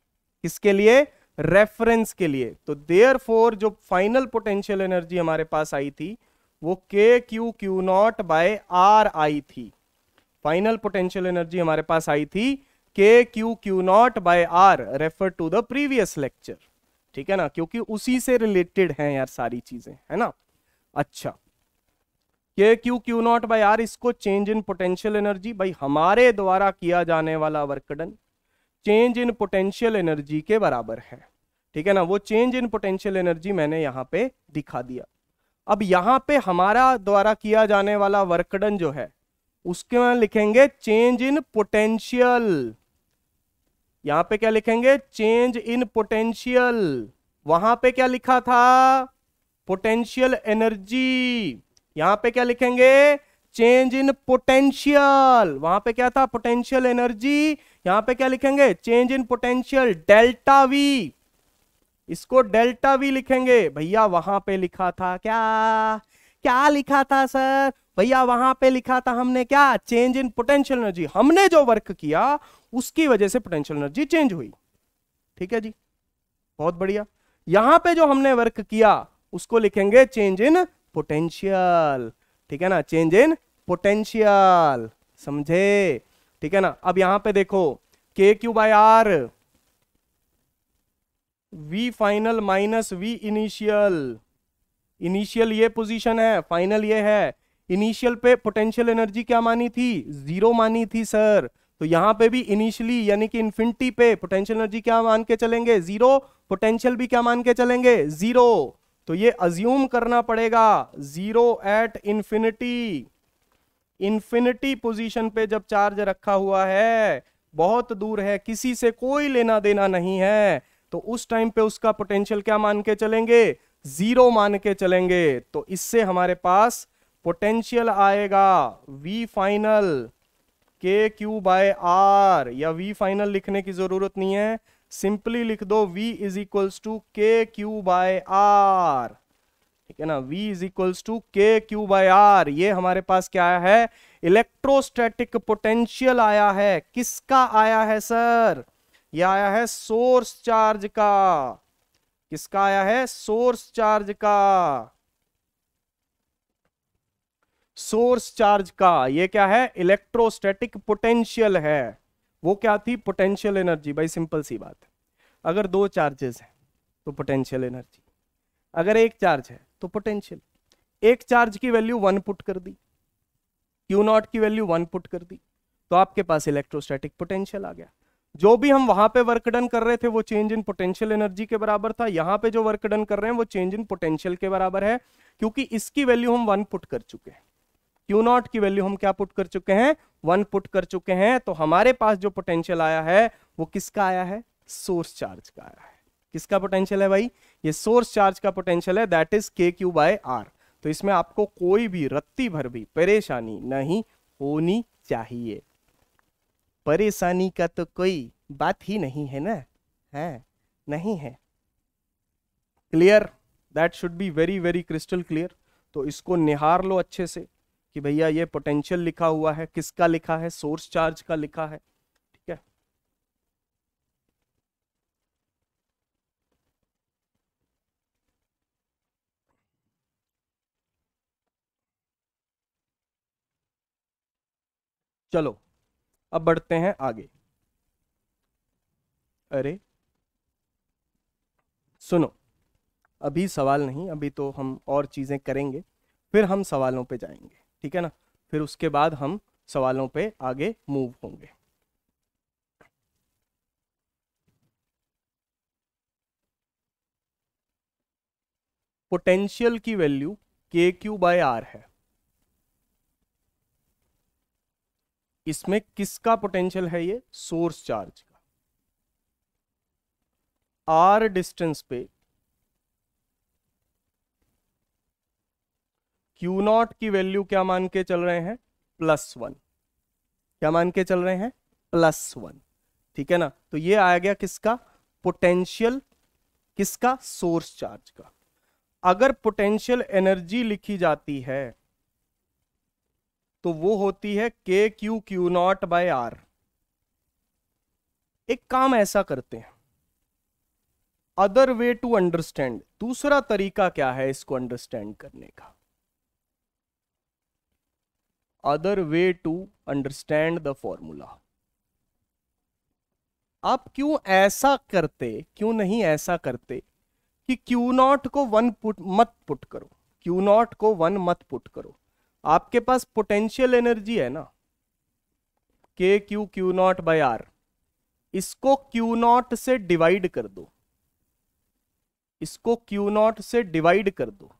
किसके लिए, रेफरेंस के लिए। तो देयरफॉर जो फाइनल पोटेंशियल एनर्जी हमारे पास आई थी वो K Q Q naught by R आई थी। फाइनल पोटेंशियल एनर्जी हमारे पास आई थी K Q Q naught by R, refer to the previous lecture. ठीक है ना, क्योंकि उसी से रिलेटेड हैं यार सारी चीजें, है ना। अच्छा, K Q Q naught by R, इसको चेंज इन पोटेंशियल एनर्जी, भाई हमारे द्वारा किया जाने वाला work done change in potential energy के बराबर है। ठीक है ना, वो चेंज इन पोटेंशियल एनर्जी मैंने यहां पे दिखा दिया। अब यहां पे हमारा द्वारा किया जाने वाला वर्क डन जो है उसके में लिखेंगे चेंज इन पोटेंशियल। यहां पे क्या लिखेंगे, चेंज इन पोटेंशियल। वहां पे क्या लिखा था, पोटेंशियल एनर्जी। यहां पे क्या लिखेंगे, चेंज इन पोटेंशियल। वहां पे क्या था, पोटेंशियल एनर्जी। यहां पे क्या लिखेंगे, change in potential delta we. इसको डेल्टा वी लिखेंगे। भैया वहां पे लिखा था क्या, क्या लिखा था सर, भैया वहां पे लिखा था हमने क्या, चेंज इन पोटेंशियल एनर्जी। हमने जो वर्क किया उसकी वजह से पोटेंशियल एनर्जी चेंज हुई। ठीक है जी, बहुत बढ़िया। यहां पे जो हमने वर्क किया उसको लिखेंगे चेंज इन पोटेंशियल। ठीक है ना, चेंज इन पोटेंशियल, समझे। ठीक है ना। अब यहां पे देखो K Q by R, V final minus V initial. Initial ये पोजीशन है, फाइनल ये है। इनिशियल पे पोटेंशियल एनर्जी क्या मानी थी, 0 मानी थी सर। तो यहां पे भी इनिशियली यानी कि इन्फिनिटी पे पोटेंशियल एनर्जी क्या मान के चलेंगे, 0। पोटेंशियल भी क्या मान के चलेंगे, 0। तो ये अज्यूम करना पड़ेगा 0 एट इंफिनिटी। इंफिनिटी पोजीशन पे जब चार्ज रखा हुआ है, बहुत दूर है, किसी से कोई लेना देना नहीं है, तो उस टाइम पे उसका पोटेंशियल क्या मान के चलेंगे, 0 मान के चलेंगे। तो इससे हमारे पास पोटेंशियल आएगा V फाइनल के क्यू बाय आर, या V फाइनल लिखने की जरूरत नहीं है, सिंपली लिख दो V इज इक्वल्स टू के क्यू बाय आर। ठीक है ना, V इज इक्वल्स टू के क्यू बाय आर। ये हमारे पास क्या आया है, इलेक्ट्रोस्टैटिक पोटेंशियल आया है। किसका आया है सर, ये आया है सोर्स चार्ज का। किसका आया है, सोर्स चार्ज का। सोर्स चार्ज का ये क्या है, इलेक्ट्रोस्टैटिक पोटेंशियल है। वो क्या थी, पोटेंशियल एनर्जी। भाई सिंपल सी बात है, अगर दो चार्जेस हैं तो पोटेंशियल एनर्जी, अगर एक चार्ज है तो पोटेंशियल। एक चार्ज की वैल्यू 1 पुट कर दी, क्यू नॉट की वैल्यू 1 पुट कर दी, तो आपके पास इलेक्ट्रोस्टैटिक पोटेंशियल आ गया। जो भी हम वहां पे वर्क डन कर रहे थे वो चेंज इन पोटेंशियल एनर्जी के बराबर था। यहां पे जो वर्क डन कर रहे हैं वो चेंज इन पोटेंशियल के बराबर है, क्योंकि इसकी वैल्यू हम 1 पुट कर चुके हैं। क्यू नॉट की वैल्यू हम क्या पुट कर चुके हैं, 1 पुट कर चुके हैं। तो हमारे पास जो पोटेंशियल आया है वो किसका आया है, सोर्स चार्ज का आया है। किसका पोटेंशियल है भाई, ये सोर्स चार्ज का पोटेंशियल है, दैट इज के क्यू बाय आर। तो इसमें आपको कोई भी रत्ती भर भी परेशानी नहीं होनी चाहिए। परेशानी का तो कोई बात ही नहीं है ना, है नहीं है। Clear, that should be very very crystal clear. तो इसको निहार लो अच्छे से कि भैया ये पोटेंशियल लिखा हुआ है, किसका लिखा है, सोर्स चार्ज का लिखा है। ठीक है, चलो अब बढ़ते हैं आगे। अरे सुनो, अभी सवाल नहीं, अभी तो हम और चीजें करेंगे, फिर हम सवालों पे जाएंगे। ठीक है ना, फिर उसके बाद हम सवालों पे आगे मूव होंगे। पोटेंशियल की वैल्यू के क्यू बाय आर है। इसमें किसका पोटेंशियल है, ये सोर्स चार्ज का। आर डिस्टेंस पे क्यू नॉट की वैल्यू क्या मान के चल रहे हैं, +1। क्या मान के चल रहे हैं, +1, ठीक है ना। तो ये आ गया किसका, पोटेंशियल, किसका, सोर्स चार्ज का। अगर पोटेंशियल एनर्जी लिखी जाती है तो वो होती है K Q Q naught by R. एक काम ऐसा करते हैं, अदर वे टू अंडरस्टैंड, दूसरा तरीका क्या है इसको अंडरस्टैंड करने का, other way to understand the formula. आप क्यों ऐसा करते, क्यों नहीं ऐसा करते कि क्यू नॉट को 1 मत पुट करो, क्यू नॉट को 1 मत पुट करो। आपके पास पोटेंशियल एनर्जी है ना, K Q Q naught by R, इसको क्यू नॉट से डिवाइड कर दो, इसको क्यू नॉट से डिवाइड कर दो,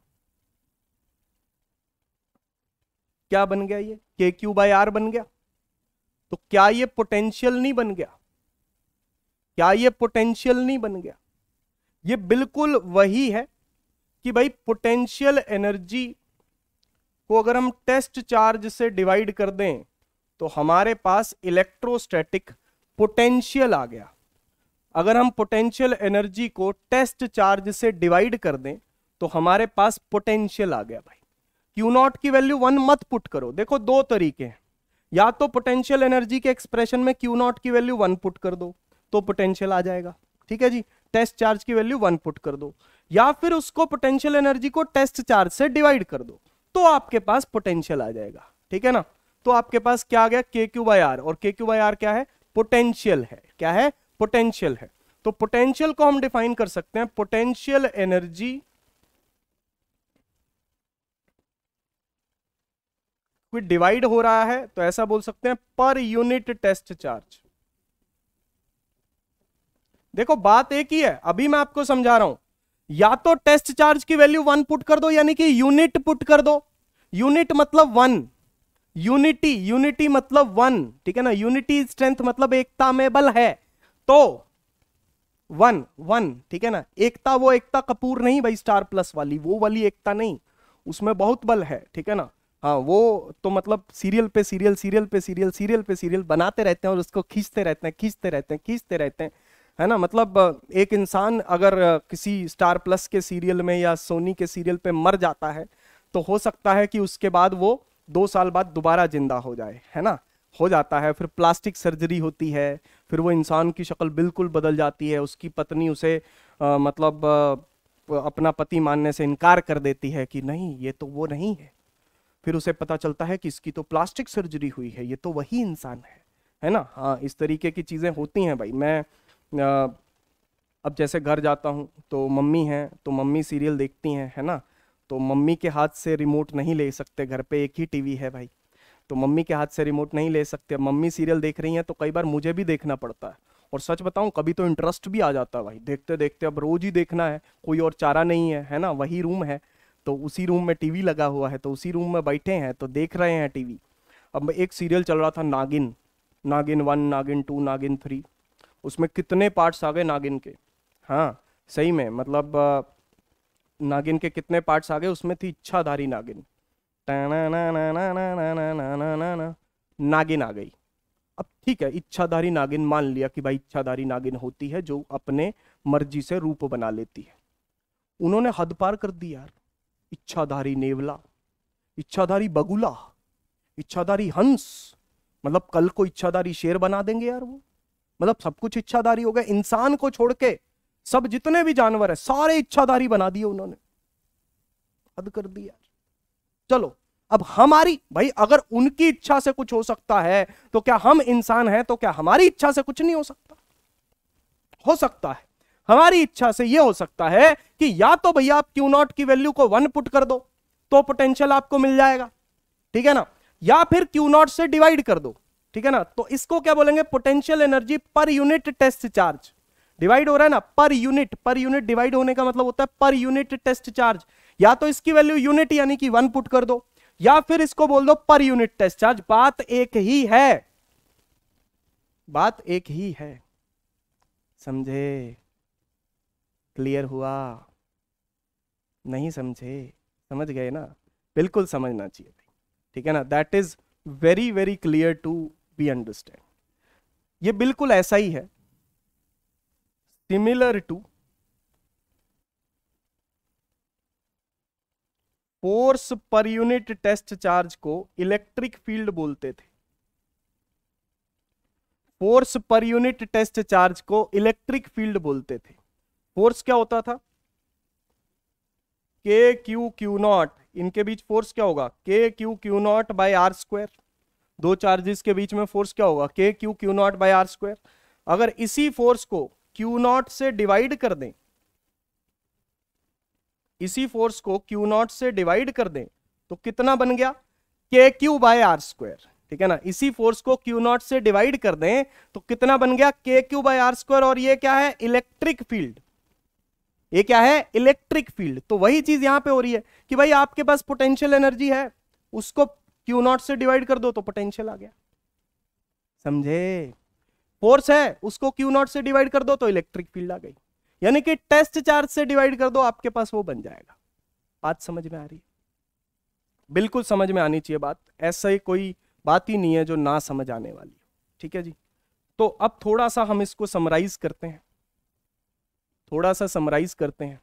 क्या बन गया, ये के क्यू बाय आर बन गया। तो क्या ये पोटेंशियल नहीं बन गया, क्या ये पोटेंशियल नहीं बन गया। ये बिल्कुल वही है कि भाई पोटेंशियल एनर्जी को अगर हम टेस्ट चार्ज से डिवाइड कर दें तो हमारे पास इलेक्ट्रोस्टैटिक पोटेंशियल आ गया। अगर हम पोटेंशियल एनर्जी को टेस्ट चार्ज से डिवाइड कर दें तो हमारे पास पोटेंशियल आ गया। भाई क्यू नॉट की वैल्यू 1 मत पुट करो। देखो दो तरीके हैं, या तो पोटेंशियल एनर्जी के एक्सप्रेशन में क्यू नॉट की वैल्यू 1 पुट कर दो तो पोटेंशियल आ जाएगा, ठीक है जी, टेस्ट चार्ज की वैल्यू 1 पुट कर दो, या फिर उसको पोटेंशियल एनर्जी को टेस्ट चार्ज से डिवाइड कर दो तो आपके पास पोटेंशियल आ जाएगा, ठीक है ना। तो आपके पास क्या आ गया, के क्यू बाय आर, और के क्यू बाय आर क्या है, पोटेंशियल है, क्या है, पोटेंशियल है। तो पोटेंशियल को हम डिफाइन कर सकते हैं, पोटेंशियल एनर्जी कोई डिवाइड हो रहा है तो ऐसा बोल सकते हैं पर यूनिट टेस्ट चार्ज। देखो बात एक ही है, अभी मैं आपको समझा रहा हूं, या तो टेस्ट चार्ज की वैल्यू 1 पुट कर दो, यानी कि यूनिट पुट कर दो, यूनिट मतलब 1, यूनिटी, यूनिटी मतलब 1, ठीक है ना, यूनिटी स्ट्रेंथ मतलब एकता में बल है, तो 1, ठीक है ना। एकता वो एकता कपूर नहीं भाई, स्टार प्लस वाली, वो वाली एकता नहीं, उसमें बहुत बल है, ठीक है ना। हाँ वो तो मतलब सीरियल पे सीरियल, सीरियल पे सीरियल, सीरियल पे सीरियल बनाते रहते हैं और उसको खींचते रहते हैं, खींचते रहते हैं, खींचते रहते हैं, है ना। मतलब एक इंसान अगर किसी स्टार प्लस के सीरियल में या सोनी के सीरियल पे मर जाता है तो हो सकता है कि उसके बाद वो 2 साल बाद दोबारा जिंदा हो जाए, है ना, हो जाता है। फिर प्लास्टिक सर्जरी होती है, फिर वो इंसान की शक्ल बिल्कुल बदल जाती है, उसकी पत्नी उसे मतलब अपना पति मानने से इनकार कर देती है कि नहीं ये तो वो नहीं है, फिर उसे पता चलता है कि इसकी तो प्लास्टिक सर्जरी हुई है, ये तो वही इंसान है ना। हाँ इस तरीके की चीजें होती हैं भाई। मैं अब जैसे घर जाता हूँ तो मम्मी हैं, तो मम्मी सीरियल देखती हैं, है ना, तो मम्मी के हाथ से रिमोट नहीं ले सकते, घर पे एक ही टीवी है भाई, तो मम्मी के हाथ से रिमोट नहीं ले सकते। मम्मी सीरियल देख रही हैं तो कई बार मुझे भी देखना पड़ता है, और सच बताऊं कभी तो इंटरेस्ट भी आ जाता है भाई, देखते देखते अब रोज ही देखना है, कोई और चारा नहीं है ना। वही रूम है तो उसी रूम में टीवी लगा हुआ है, तो उसी रूम में बैठे हैं तो देख रहे हैं टीवी। अब एक सीरियल चल रहा था नागिन, नागिन 1, नागिन 2, नागिन 3, उसमें कितने पार्ट्स आ गए नागिन के। हाँ सही में, मतलब नागिन के कितने पार्ट्स आ गए, उसमें थी इच्छाधारी नागिन, नागिन आ गई। अब ठीक है, इच्छाधारी नागिन मान लिया कि भाई इच्छाधारी नागिन होती है जो अपने मर्जी से रूप बना लेती है। उन्होंने हद पार कर दी यार, इच्छाधारी नेवला, इच्छाधारी बगुला, इच्छाधारी हंस, मतलब कल को इच्छाधारी शेर बना देंगे यार वो, मतलब सब कुछ इच्छाधारी हो गया। इंसान को छोड़ के सब जितने भी जानवर है सारे इच्छाधारी बना दिए उन्होंने, हद कर दी यार। चलो अब हमारी भाई, अगर उनकी इच्छा से कुछ हो सकता है तो क्या हम इंसान हैं, तो क्या हमारी इच्छा से कुछ नहीं हो सकता? हो सकता है। हमारी इच्छा से यह हो सकता है कि या तो भैया आप क्यू नॉट की वैल्यू को 1 पुट कर दो तो पोटेंशियल आपको मिल जाएगा, ठीक है ना, या फिर क्यू नॉट से डिवाइड कर दो, ठीक है ना। तो इसको क्या बोलेंगे, potential energy per unit test charge. Divide हो रहा है ना, per unit, per unit divide होने का मतलब होता है पर यूनिट टेस्ट चार्ज। या तो इसकी वैल्यू यूनिट यानी कि 1 पुट कर दो, या फिर इसको बोल दो पर यूनिट टेस्ट चार्ज। बात एक ही है, बात एक ही है, समझे? क्लियर हुआ? नहीं समझे? समझ गए ना? बिल्कुल समझना चाहिए, ठीक है ना। That is very very clear to we understand. ये बिल्कुल ऐसा ही है, similar to force per unit test charge को इलेक्ट्रिक फील्ड बोलते थे। Force per unit test charge को इलेक्ट्रिक फील्ड बोलते थे। फोर्स क्या होता था? के क्यू क्यू नॉट, इनके बीच फोर्स क्या होगा? K Q Q naught by R square. दो चार्जेस के बीच में फोर्स क्या होगा? K Q Q naught by R square. अगर इसी फोर्स को क्यू नॉट से डिवाइड कर दें, इसी फोर्स को क्यू नॉट से डिवाइड कर दें तो कितना बन गया? K Q by R square. ठीक है ना, इसी फोर्स को क्यू नॉट से डिवाइड कर दें तो कितना बन गया? K Q by R square. और ये क्या है? Electric field. ये क्या है? Electric field. तो वही चीज यहां पे हो रही है कि भाई आपके पास पोटेंशियल एनर्जी है, उसको क्यू नॉट से डिवाइड कर दो तो पोटेंशियल आ गया। समझे? फोर्स है, उसको क्यू नॉट से डिवाइड कर दो तो इलेक्ट्रिक फील्ड आ गई। यानी कि टेस्ट चार्ज से डिवाइड कर दो, आपके पास वो बन जाएगा। बात समझ में आ रही है? बिल्कुल समझ में आनी चाहिए बात। ऐसा ही कोई बात ही नहीं है जो ना समझ आने वाली। ठीक है जी। तो अब थोड़ा सा हम इसको समराइज करते हैं, थोड़ा सा समराइज करते हैं।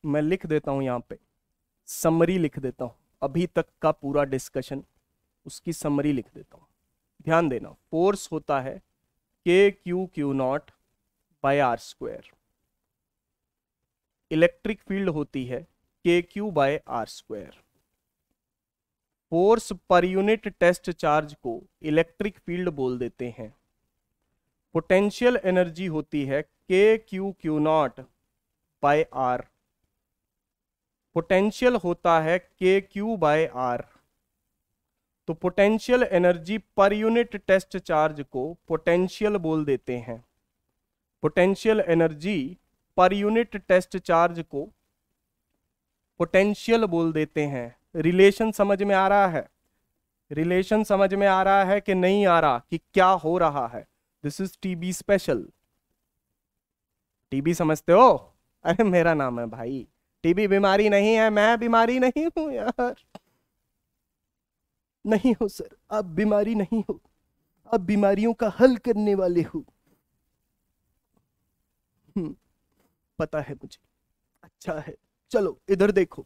मैं लिख देता हूं यहां पे, समरी लिख देता हूं, अभी तक का पूरा डिस्कशन, उसकी समरी लिख देता हूं। ध्यान देना, फोर्स होता है K Q Q naught by R square. Electric field होती है K Q by R square. Force per unit test charge को इलेक्ट्रिक फील्ड बोल देते हैं। पोटेंशियल एनर्जी होती है K Q Q naught by R. Potential होता है के क्यू बाय आर। तो potential energy per unit test charge को पोटेंशियल बोल देते हैं। Potential energy per unit test charge को पोटेंशियल बोल देते हैं। रिलेशन समझ में आ रहा है? रिलेशन समझ में आ रहा है कि नहीं आ रहा, कि क्या हो रहा है? This is TB special. TB समझते हो? अरे मेरा नाम है भाई, टीबी बीमारी नहीं है, मैं बीमारी नहीं हूं यार। नहीं हो सर, आप बीमारी नहीं हो, आप बीमारियों का हल करने वाले हो। पता है मुझे। अच्छा है, चलो इधर देखो।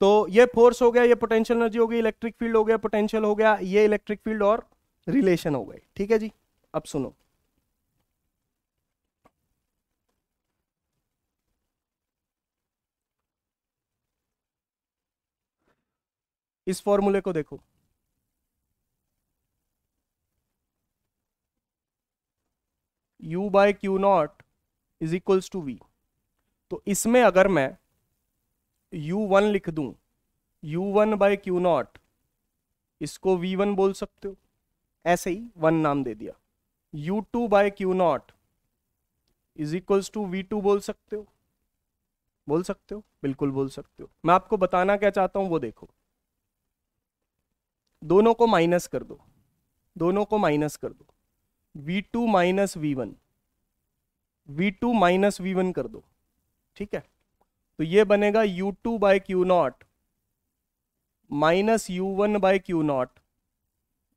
तो ये फोर्स हो गया, ये पोटेंशियल एनर्जी हो गई, इलेक्ट्रिक फील्ड हो गया, पोटेंशियल हो गया, ये इलेक्ट्रिक फील्ड और रिलेशन हो गए। ठीक है जी। अब सुनो, इस फॉर्मूले को देखो। U by Q naught is equals to V। तो इसमें अगर मैं U1 लिख दूं, U1 बाय क्यू नॉट, इसको V1 बोल सकते हो, ऐसे ही 1 नाम दे दिया। U2 by Q naught is equals to V2 बोल सकते हो। बोल सकते हो, बिल्कुल बोल सकते हो। मैं आपको बताना क्या चाहता हूं वो देखो। दोनों को माइनस कर दो, दोनों को माइनस कर दो। V2 minus V1, V2 minus V1 कर दो। ठीक है, तो ये बनेगा U2 by Q naught minus U1 by Q naught.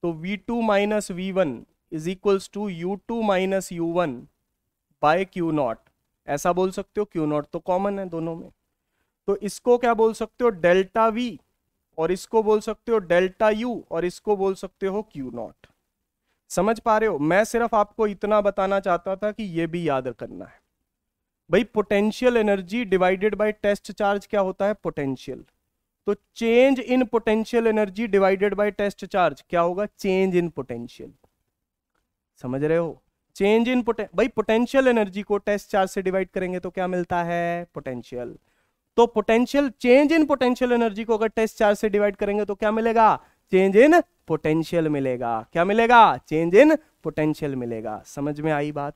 तो V2 minus V1 is equals to U2 minus U1 by Q naught. ऐसा बोल सकते हो, क्यू नॉट तो कॉमन है दोनों में। तो इसको क्या बोल सकते हो? डेल्टा V, और इसको बोल सकते हो डेल्टा U, और इसको बोल सकते हो क्यू नॉट। समझ पा रहे हो? मैं सिर्फ आपको इतना बताना चाहता था कि ये भी याद करना है भाई। Potential energy divided by test charge क्या होता है? पोटेंशियल। तो change in potential energy divided by test charge क्या होगा? Change in potential. समझ रहे हो? चेंज इन भाई पोटेंशियल एनर्जी को टेस्ट चार्ज से डिवाइड करेंगे तो क्या मिलता है? पोटेंशियल। तो potential, change in potential energy को अगर टेस्ट चार्ज से डिवाइड करेंगे तो क्या मिलेगा? चेंज इन पोटेंशियल मिलेगा। क्या मिलेगा? चेंज इन पोटेंशियल मिलेगा। समझ में आई बात?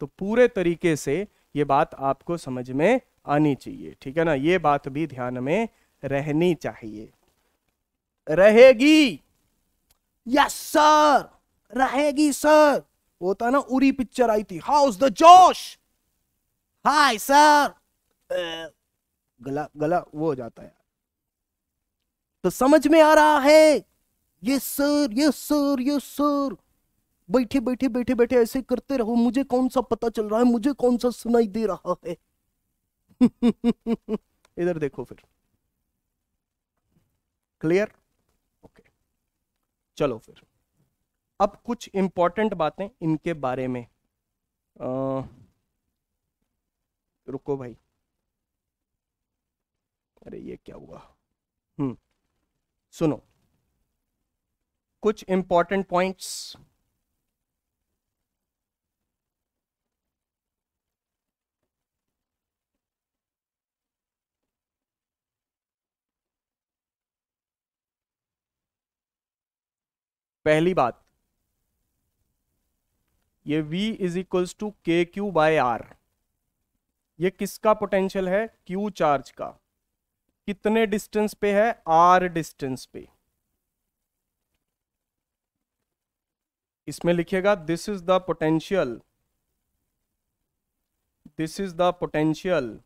तो पूरे तरीके से ये बात आपको समझ में आनी चाहिए। ठीक है ना, ये बात भी ध्यान में रहनी चाहिए। रहेगी? यस सर, रहेगी सर। वो था ना, उरी पिक्चर आई थी, हाउस द जोश, हाय सर, गला गला वो हो जाता है। तो समझ में आ रहा है? Yes sir, yes sir, yes sir. बैठे बैठे बैठे बैठे ऐसे करते रहो, मुझे कौन सा पता चल रहा है, मुझे कौन सा सुनाई दे रहा है। इधर देखो फिर। क्लियर? ओके, चलो फिर अब कुछ इंपॉर्टेंट बातें इनके बारे में। रुको भाई, अरे ये क्या हुआ। सुनो कुछ इंपॉर्टेंट पॉइंट्स। पहली बात, ये V इज इक्वल्स टू के क्यू बाय आर, ये किसका पोटेंशियल है? क्यू चार्ज का। कितने डिस्टेंस पे है? आर डिस्टेंस पे। इसमें लिखिएगा this is the potential, this is the potential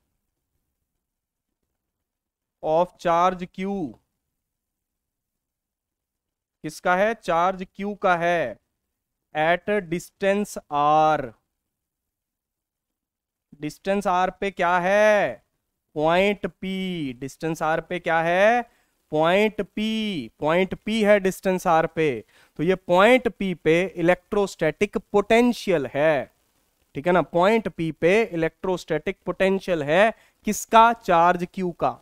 of charge Q. किसका है? चार्ज क्यू का है, at distance R. Distance R पे क्या है? Point P. डिस्टेंस आर पे क्या है? Point P. पॉइंट पी है डिस्टेंस आर पे, तो ये पॉइंट पी पे इलेक्ट्रोस्टैटिक पोटेंशियल है। ठीक है ना? पॉइंट पी पे इलेक्ट्रोस्टैटिक पोटेंशियल है किसका? चार्ज क्यू का।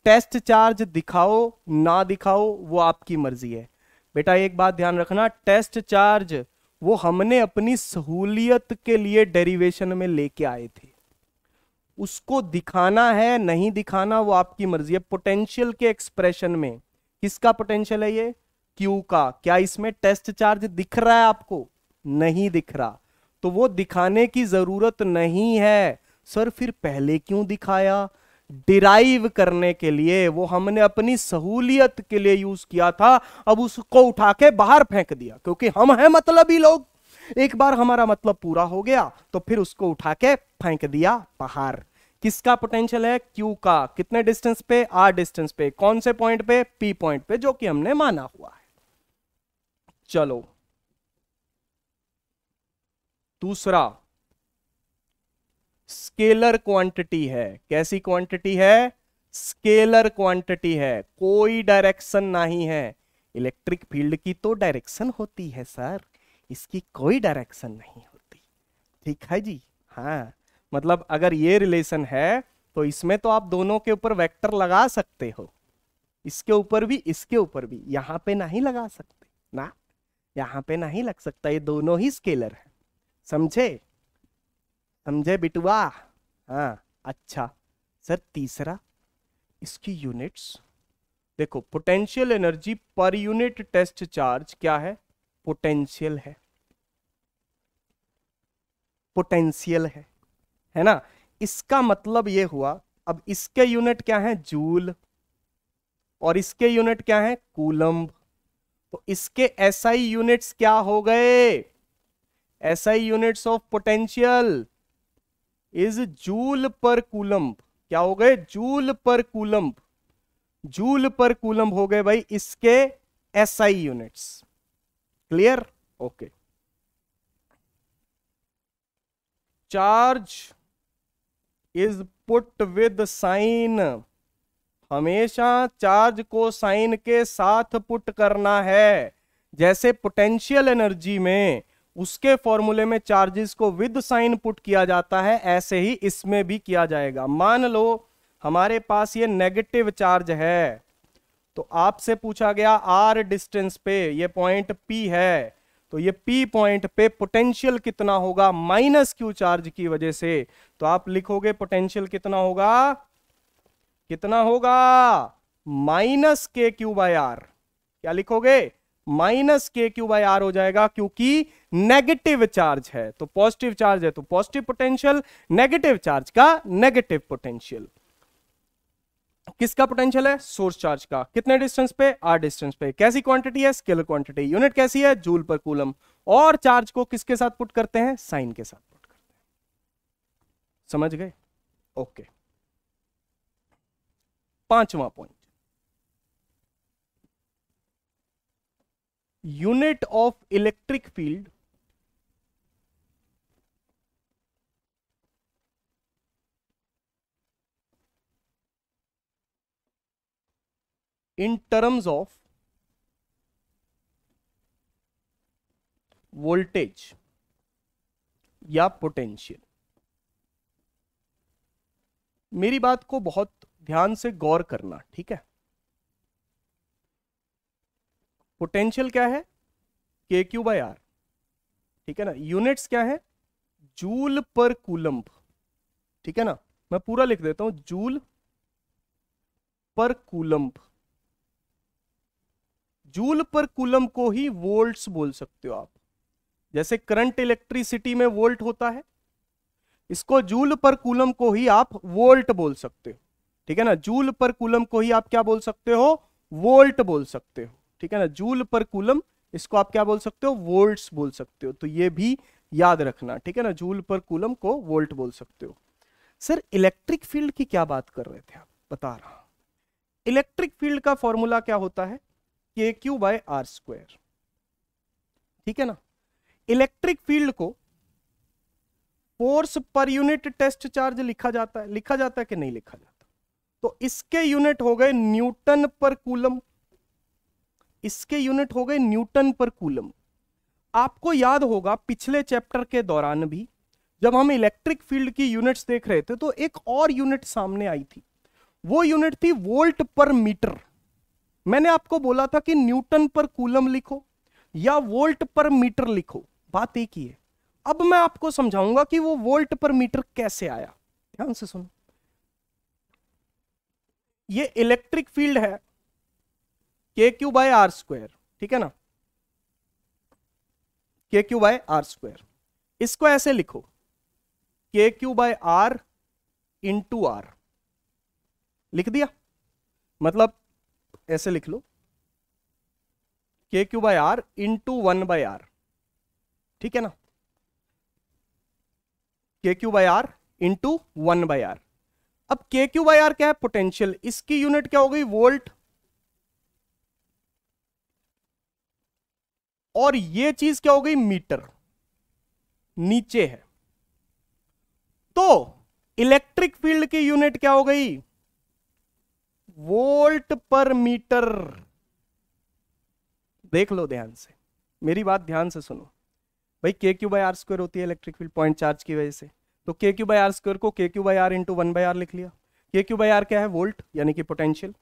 टेस्ट चार्ज दिखाओ ना दिखाओ वो आपकी मर्जी है। बेटा एक बात ध्यान रखना, टेस्ट चार्ज वो हमने अपनी सहूलियत के लिए डेरिवेशन में लेके आए थे, उसको दिखाना है नहीं दिखाना वो आपकी मर्जी है। पोटेंशियल के एक्सप्रेशन में किसका पोटेंशियल है? ये क्यू का। क्या इसमें टेस्ट चार्ज दिख रहा है आपको? नहीं दिख रहा, तो वो दिखाने की जरूरत नहीं है। सर फिर पहले क्यों दिखाया? डिराइव करने के लिए, वो हमने अपनी सहूलियत के लिए यूज किया था, अब उसको उठा के बाहर फेंक दिया क्योंकि हम हैं मतलबी लोग। एक बार हमारा मतलब पूरा हो गया तो फिर उसको उठा के फेंक दिया बाहर। किसका पोटेंशियल है? क्यू का। कितने डिस्टेंस पे? आर डिस्टेंस पे। कौन से पॉइंट पे? पी पॉइंट पे, जो कि हमने माना हुआ है। चलो दूसरा, स्केलर क्वांटिटी है। कैसी क्वांटिटी है? स्केलर क्वांटिटी है, कोई डायरेक्शन नहीं है। इलेक्ट्रिक फील्ड की तो डायरेक्शन होती है सर, इसकी कोई डायरेक्शन नहीं होती। ठीक है जी? हाँ, मतलब अगर ये रिलेशन है तो इसमें तो आप दोनों के ऊपर वेक्टर लगा सकते हो, इसके ऊपर भी इसके ऊपर भी। यहां पे नहीं लगा सकते ना, यहां पे नहीं लग सकता, ये दोनों ही स्केलर है। समझे? समझे बिटुआ? हाँ अच्छा। सर तीसरा, इसकी यूनिट्स देखो। Potential energy per unit test charge क्या है? पोटेंशियल है, पोटेंशियल है ना? इसका मतलब ये हुआ, अब इसके यूनिट क्या है? जूल, और इसके यूनिट क्या है? कूलम्ब। तो इसके एसआई यूनिट्स क्या हो गए? SI units of potential is joule पर कूलम्ब। क्या हो गए? जूल पर कूलम्ब। जूल पर कूलम्ब हो गए भाई इसके SI units. Clear? Okay. Charge is put with sign, हमेशा चार्ज को साइन के साथ पुट करना है। जैसे पोटेंशियल एनर्जी में उसके फॉर्मूले में चार्जेस को विद साइन पुट किया जाता है, ऐसे ही इसमें भी किया जाएगा। मान लो हमारे पास ये नेगेटिव चार्ज है, तो आपसे पूछा गया आर डिस्टेंस पे ये पॉइंट पी है, तो ये पी पॉइंट पे पोटेंशियल कितना होगा? माइनस क्यू चार्ज की वजह से। तो आप लिखोगे पोटेंशियल कितना होगा? कितना होगा? माइनस के क्यू बाय आर। क्या लिखोगे? माइनस के क्यू बाय आर हो जाएगा, क्योंकि नेगेटिव चार्ज है। तो पॉजिटिव चार्ज है तो पॉजिटिव पोटेंशियल, नेगेटिव चार्ज का नेगेटिव पोटेंशियल। किसका पोटेंशियल है? सोर्स चार्ज का। कितने डिस्टेंस पे? आर डिस्टेंस पे। कैसी क्वांटिटी है? Scalar quantity. यूनिट कैसी है? जूल पर कूलम। और चार्ज को किसके साथ पुट करते हैं? साइन के साथ पुट करते हैं। समझ गए? ओके। पांचवा point, unit of electric field in terms of voltage या पोटेंशियल। मेरी बात को बहुत ध्यान से गौर करना, ठीक है। पोटेंशियल क्या है? के क्यू बाय आर, ठीक है ना। यूनिट्स क्या है? जूल पर कूलम्ब, ठीक है ना। मैं पूरा लिख देता हूं, जूल पर कूलम्ब। जूल पर कूलम्ब को ही वोल्ट्स बोल सकते हो आप। जैसे करंट इलेक्ट्रिसिटी में वोल्ट होता है, इसको जूल पर कूलम को ही आप वोल्ट बोल सकते हो, ठीक है ना। जूल पर कूलम को ही आप क्या बोल सकते हो? वोल्ट बोल सकते हो, ठीक है ना। जूल पर कूलम, इसको आप क्या बोल सकते हो? वोल्ट्स बोल सकते हो। तो ये भी याद रखना, ठीक है ना। जूल पर कूलम को वोल्ट बोल सकते हो। सर इलेक्ट्रिक फील्ड की क्या बात कर रहे थे आप? बता रहा। इलेक्ट्रिक फील्ड का फॉर्मूला क्या होता है? K Q by R square, ठीक है ना। इलेक्ट्रिक फील्ड को force per unit test charge लिखा जाता है, लिखा जाता है कि नहीं लिखा जाता? तो इसके यूनिट हो गए न्यूटन पर कूलम, इसके यूनिट हो गए न्यूटन पर कूलम। आपको याद होगा पिछले चैप्टर के दौरान भी जब हम इलेक्ट्रिक फील्ड की यूनिट्स देख रहे थे तो एक और यूनिट सामने आई थी, वो यूनिट थी वोल्ट पर मीटर। मैंने आपको बोला था कि न्यूटन पर कूलम लिखो या वोल्ट पर मीटर लिखो, बात एक ही है। अब मैं आपको समझाऊंगा कि वो वोल्ट पर मीटर कैसे आया। ध्यान से सुनो, ये इलेक्ट्रिक फील्ड है K Q by R square, ठीक है ना। K Q by R square, इसको ऐसे लिखो, K Q by R into R. लिख दिया, मतलब ऐसे लिख लो, K Q by R into 1 by R, ठीक है ना। K Q by R into 1 by R. अब के क्यू बाय आर क्या है? पोटेंशियल। इसकी यूनिट क्या हो गई? वोल्ट। और ये चीज क्या हो गई? मीटर। नीचे है तो इलेक्ट्रिक फील्ड की यूनिट क्या हो गई? वोल्ट पर मीटर। देख लो ध्यान से, मेरी बात ध्यान से सुनो भाई। के क्यू बाय आर स्क्वायर होती है इलेक्ट्रिक फील्ड पॉइंट चार्ज की वजह से, तो के क्यू बाय आर स्क्वायर को K Q by R into 1 by R लिख लिया। के क्यू बाय आर क्या है? वोल्ट, यानी कि पोटेंशियल।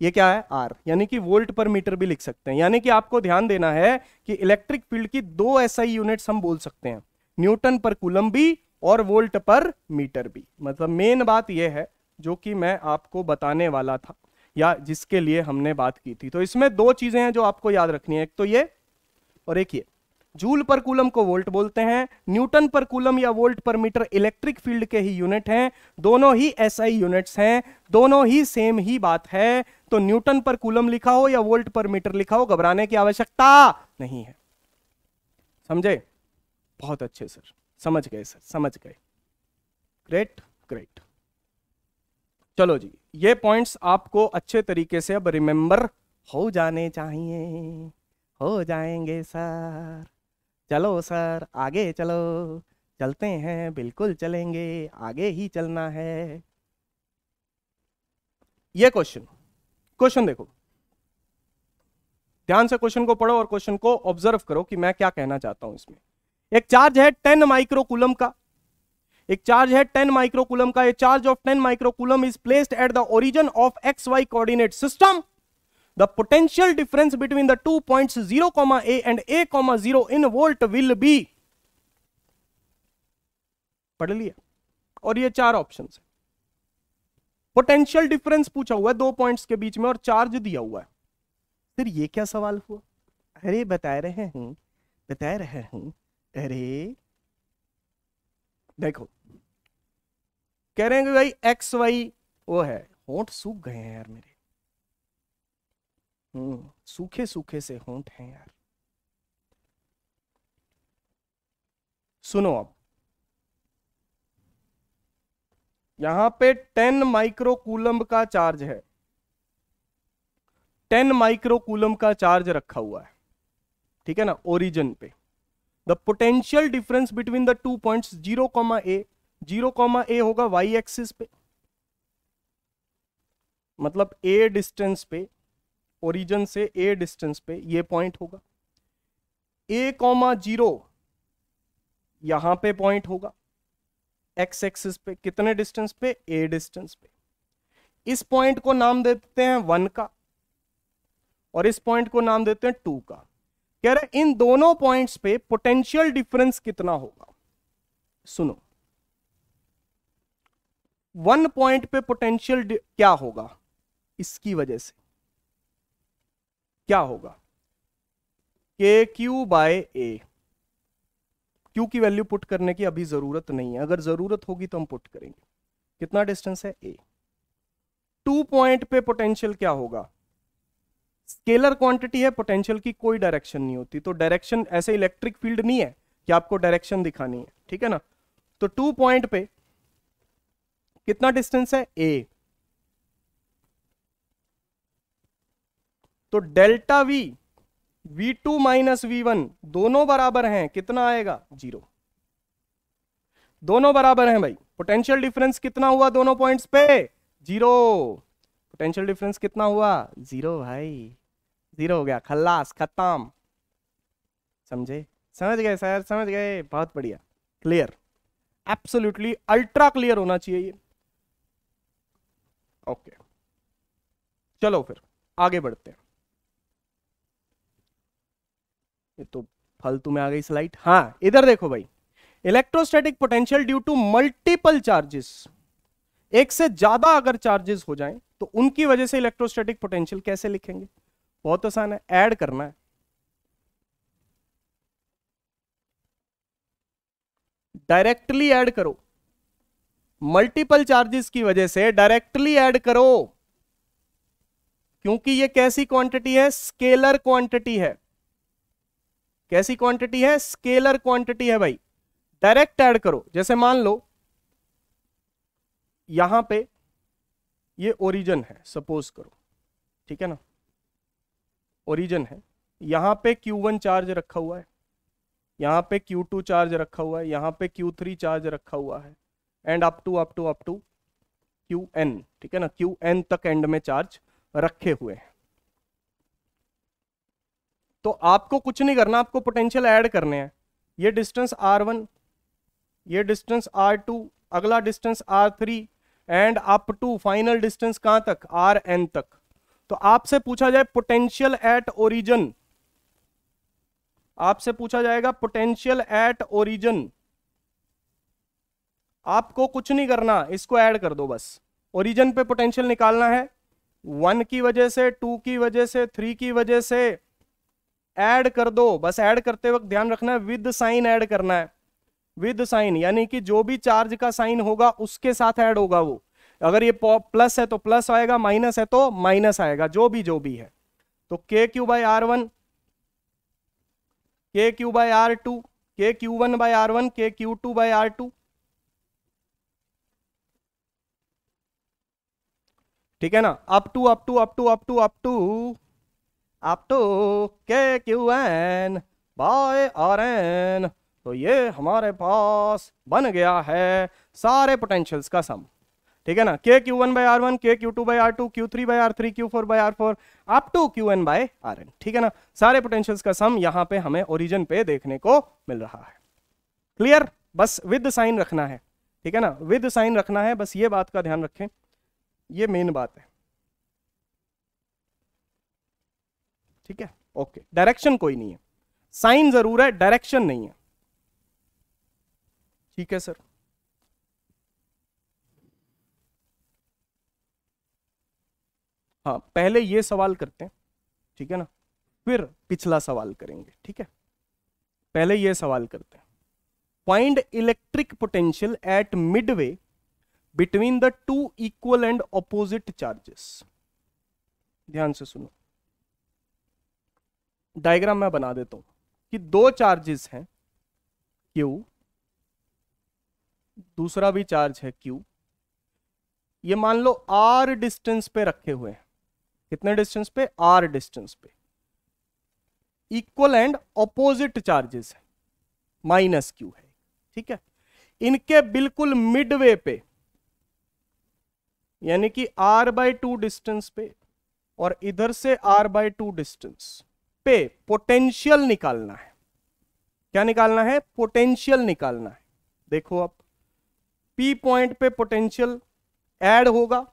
ये क्या है? आर, यानी कि वोल्ट पर मीटर भी लिख सकते हैं। यानी कि आपको ध्यान देना है कि इलेक्ट्रिक फील्ड की दो एसआई यूनिट्स हम बोल सकते हैं, न्यूटन पर कूलम भी और वोल्ट पर मीटर भी। मतलब मेन बात यह है जो कि मैं आपको बताने वाला था या जिसके लिए हमने बात की थी। तो इसमें दो चीजें हैं जो आपको याद रखनी है, एक तो ये और एक ये। जूल पर कूलम को वोल्ट बोलते हैं, न्यूटन पर कूलम या वोल्ट पर मीटर इलेक्ट्रिक फील्ड के ही यूनिट हैं। दोनों ही एसआई यूनिट्स हैं, दोनों ही सेम ही बात है। तो न्यूटन पर कूलम लिखा हो या वोल्ट पर मीटर लिखा हो, घबराने की आवश्यकता नहीं है। समझे? बहुत अच्छे सर, समझ गए सर, समझ गए। Great great. चलो जी, ये पॉइंट्स आपको अच्छे तरीके से अब रिमेंबर हो जाने चाहिए। हो जाएंगे सर। चलो सर आगे चलो, चलते हैं, बिल्कुल चलेंगे, आगे ही चलना है। ये क्वेश्चन देखो ध्यान से, क्वेश्चन को पढ़ो और क्वेश्चन को ऑब्जर्व करो कि मैं क्या कहना चाहता हूं इसमें। एक चार्ज है 10 माइक्रोकूलम का, एक चार्ज है 10 माइक्रोकूलम का। A charge of 10 microcoulomb is placed at the origin of X Y coordinate system. The potential difference between the 2 points 0, a and a, 0 in volt will be। पढ़ लिया? और ये चार ऑप्शन है। पोटेंशियल डिफरेंस पूछा हुआ है दो पॉइंट्स के बीच में और चार्ज दिया हुआ है। फिर ये क्या सवाल हुआ? अरे बता रहे हैं। अरे देखो, कह रहे हैं कि भाई एक्स वाई वो है। होंठ सूख गए हैं यार मेरे, सूखे सूखे से होंठ हैं यार। सुनो, अब यहां पे 10 माइक्रोकूलम का चार्ज है 10 माइक्रोकूलम का चार्ज रखा हुआ है, ठीक है ना, ओरिजिन पे। The potential difference between the 2 points 0, A होगा y एक्सिस पे, मतलब a डिस्टेंस पे, ओरिजिन से a डिस्टेंस पे ये पॉइंट होगा। A,0 यहां पे पॉइंट होगा x एक्सिस पे, कितने डिस्टेंस पे, a डिस्टेंस पे। इस पॉइंट को नाम देते हैं 1 का और इस पॉइंट को नाम देते हैं 2 का। कह रहे इन दोनों पॉइंट्स पे पोटेंशियल डिफरेंस कितना होगा। सुनो, 1 पॉइंट पे पोटेंशियल क्या होगा, इसकी वजह से क्या होगा, के क्यू बाय ए। क्यू की वैल्यू पुट करने की अभी जरूरत नहीं है, अगर जरूरत होगी तो हम पुट करेंगे। कितना डिस्टेंस है, ए। 2 पॉइंट पे पोटेंशियल क्या होगा, स्केलर क्वांटिटी है, पोटेंशियल की कोई डायरेक्शन नहीं होती, तो डायरेक्शन ऐसे इलेक्ट्रिक फील्ड नहीं है कि आपको डायरेक्शन दिखानी है, ठीक है ना। तो 2 पॉइंट पे कितना डिस्टेंस है, ए। तो delta we, V2 minus V1 दोनों बराबर हैं, कितना आएगा, 0। दोनों बराबर हैं भाई, पोटेंशियल डिफरेंस कितना हुआ दोनों पॉइंट्स पे, 0। पोटेंशियल डिफरेंस कितना हुआ, 0 भाई, 0 हो गया, खल्लास, खत्म। समझे, समझ गए सर, समझ गए, बहुत बढ़िया, क्लियर, एब्सोल्युटली अल्ट्रा क्लियर होना चाहिए ये। ओके, चलो फिर आगे बढ़ते हैं। ये तो फालतू में आ गई स्लाइड। हाँ, इधर देखो भाई, electrostatic potential due to multiple charges, एक से ज्यादा अगर चार्जेस हो जाएं तो उनकी वजह से इलेक्ट्रोस्टैटिक पोटेंशियल कैसे लिखेंगे, बहुत आसान है, ऐड करना है। डायरेक्टली ऐड करो, मल्टीपल चार्जेस की वजह से डायरेक्टली ऐड करो, क्योंकि ये कैसी क्वांटिटी है, स्केलर क्वांटिटी है। कैसी क्वांटिटी है, स्केलर क्वांटिटी है भाई, डायरेक्ट ऐड करो। जैसे मान लो यहां पे ये ओरिजिन है, सपोज करो, ठीक है ना, ओरिजिन है, यहां पे Q1 चार्ज रखा हुआ है, यहां पे Q2 चार्ज रखा हुआ है, यहां पे Q3 चार्ज रखा हुआ है, एंड अप टू Qn, ठीक है ना, Qn तक एंड में चार्ज रखे हुए हैं। तो आपको कुछ नहीं करना, आपको पोटेंशियल ऐड करने हैं। ये डिस्टेंस R1, ये डिस्टेंस R2, अगला distance R3 and up to final distance कहां तक, Rn तक। तो आपसे पूछा जाए पोटेंशियल एट ओरिजिन, आपसे पूछा जाएगा पोटेंशियल एट ओरिजिन, आपको कुछ नहीं करना, इसको ऐड कर दो बस। ओरिजिन पे पोटेंशियल निकालना है, 1 की वजह से, 2 की वजह से, 3 की वजह से, ऐड कर दो बस। ऐड करते वक्त ध्यान रखना है विद साइन ऐड करना है, विद साइन, यानी कि जो भी चार्ज का साइन होगा उसके साथ ऐड होगा वो। अगर ये प्लस है तो प्लस आएगा, माइनस है तो माइनस आएगा, जो भी है। तो के क्यू बाई R1, के क्यू बाई R2, के Q1 by R1, K Q2 by R2, ठीक है ना, अप टू के Qn बाय Rn। तो ये हमारे पास बन गया है सारे पोटेंशियल्स का सम, ठीक है ना, के Q1 by R1, K Q2 by R2, Q3 by R3, Q4 by R4 up to Qn by Rn, ठीक है ना। सारे पोटेंशियल्स का सम यहां पे हमें ओरिजिन पे देखने को मिल रहा है। क्लियर, बस विद साइन रखना है, ठीक है ना, विद साइन रखना है, बस ये बात का ध्यान रखें, ये मेन बात है, ठीक है। ओके, डायरेक्शन कोई नहीं है, साइन जरूर है, डायरेक्शन नहीं है, ठीक है सर। हाँ, पहले ये सवाल करते हैं, ठीक है ना, फिर पिछला सवाल करेंगे, ठीक है। पहले ये सवाल करते हैं, find electric potential eight Midway between the two equal and opposite charges. ध्यान से सुनो, डायग्राम मैं बना देता हूं कि दो चार्जेस हैं Q, दूसरा भी चार्ज है Q, ये मान लो R डिस्टेंस पे रखे हुए हैं, कितने डिस्टेंस पे? r डिस्टेंस पे। इक्वल एंड ऑपोजिट चार्जेस है, माइनस q है, ठीक है। इनके बिल्कुल मिडवे पे यानी कि r/2 डिस्टेंस पे और इधर से r/2 डिस्टेंस पे पोटेंशियल निकालना है। क्या निकालना है? पोटेंशियल निकालना है। देखो अब P पॉइंट पे पोटेंशियल ऐड होगा,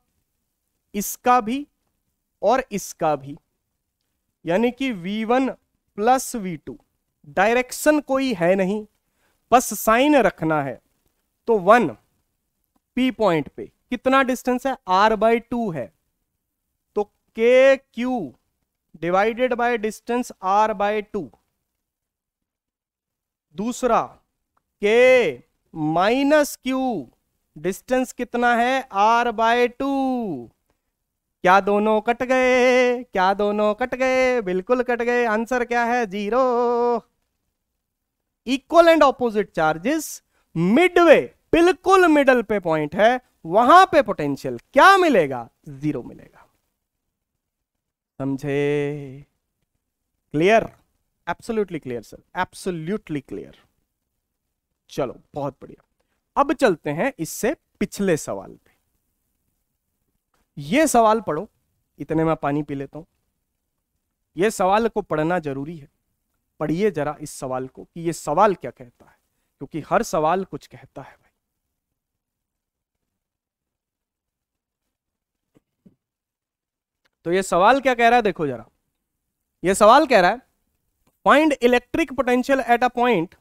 इसका भी और इसका भी, यानी कि V1 प्लस V2। डायरेक्शन कोई है नहीं, बस साइन रखना है। तो 1 P पॉइंट पे कितना डिस्टेंस है? r/2 है, तो KQ divided by distance r/2। दूसरा K माइनस Q, डिस्टेंस कितना है? r/2। क्या दोनों कट गए? क्या दोनों कट गए? बिल्कुल कट गए। आंसर क्या है? 0। Equal and opposite charges Midway, बिल्कुल मिडल पे पॉइंट है, वहां पे पोटेंशियल क्या मिलेगा? 0 मिलेगा। समझे? Clear? Absolutely clear sir, absolutely clear. चलो बहुत बढ़िया। अब चलते हैं इससे पिछले सवाल पे। ये सवाल पढ़ो, इतने में पानी पी लेता हूं। ये सवाल को पढ़ना जरूरी है, पढ़िए जरा इस सवाल को कि ये सवाल क्या कहता है, क्योंकि हर सवाल कुछ कहता है भाई। तो ये सवाल क्या कह रहा है? देखो जरा, ये सवाल कह रहा है find electric potential at a point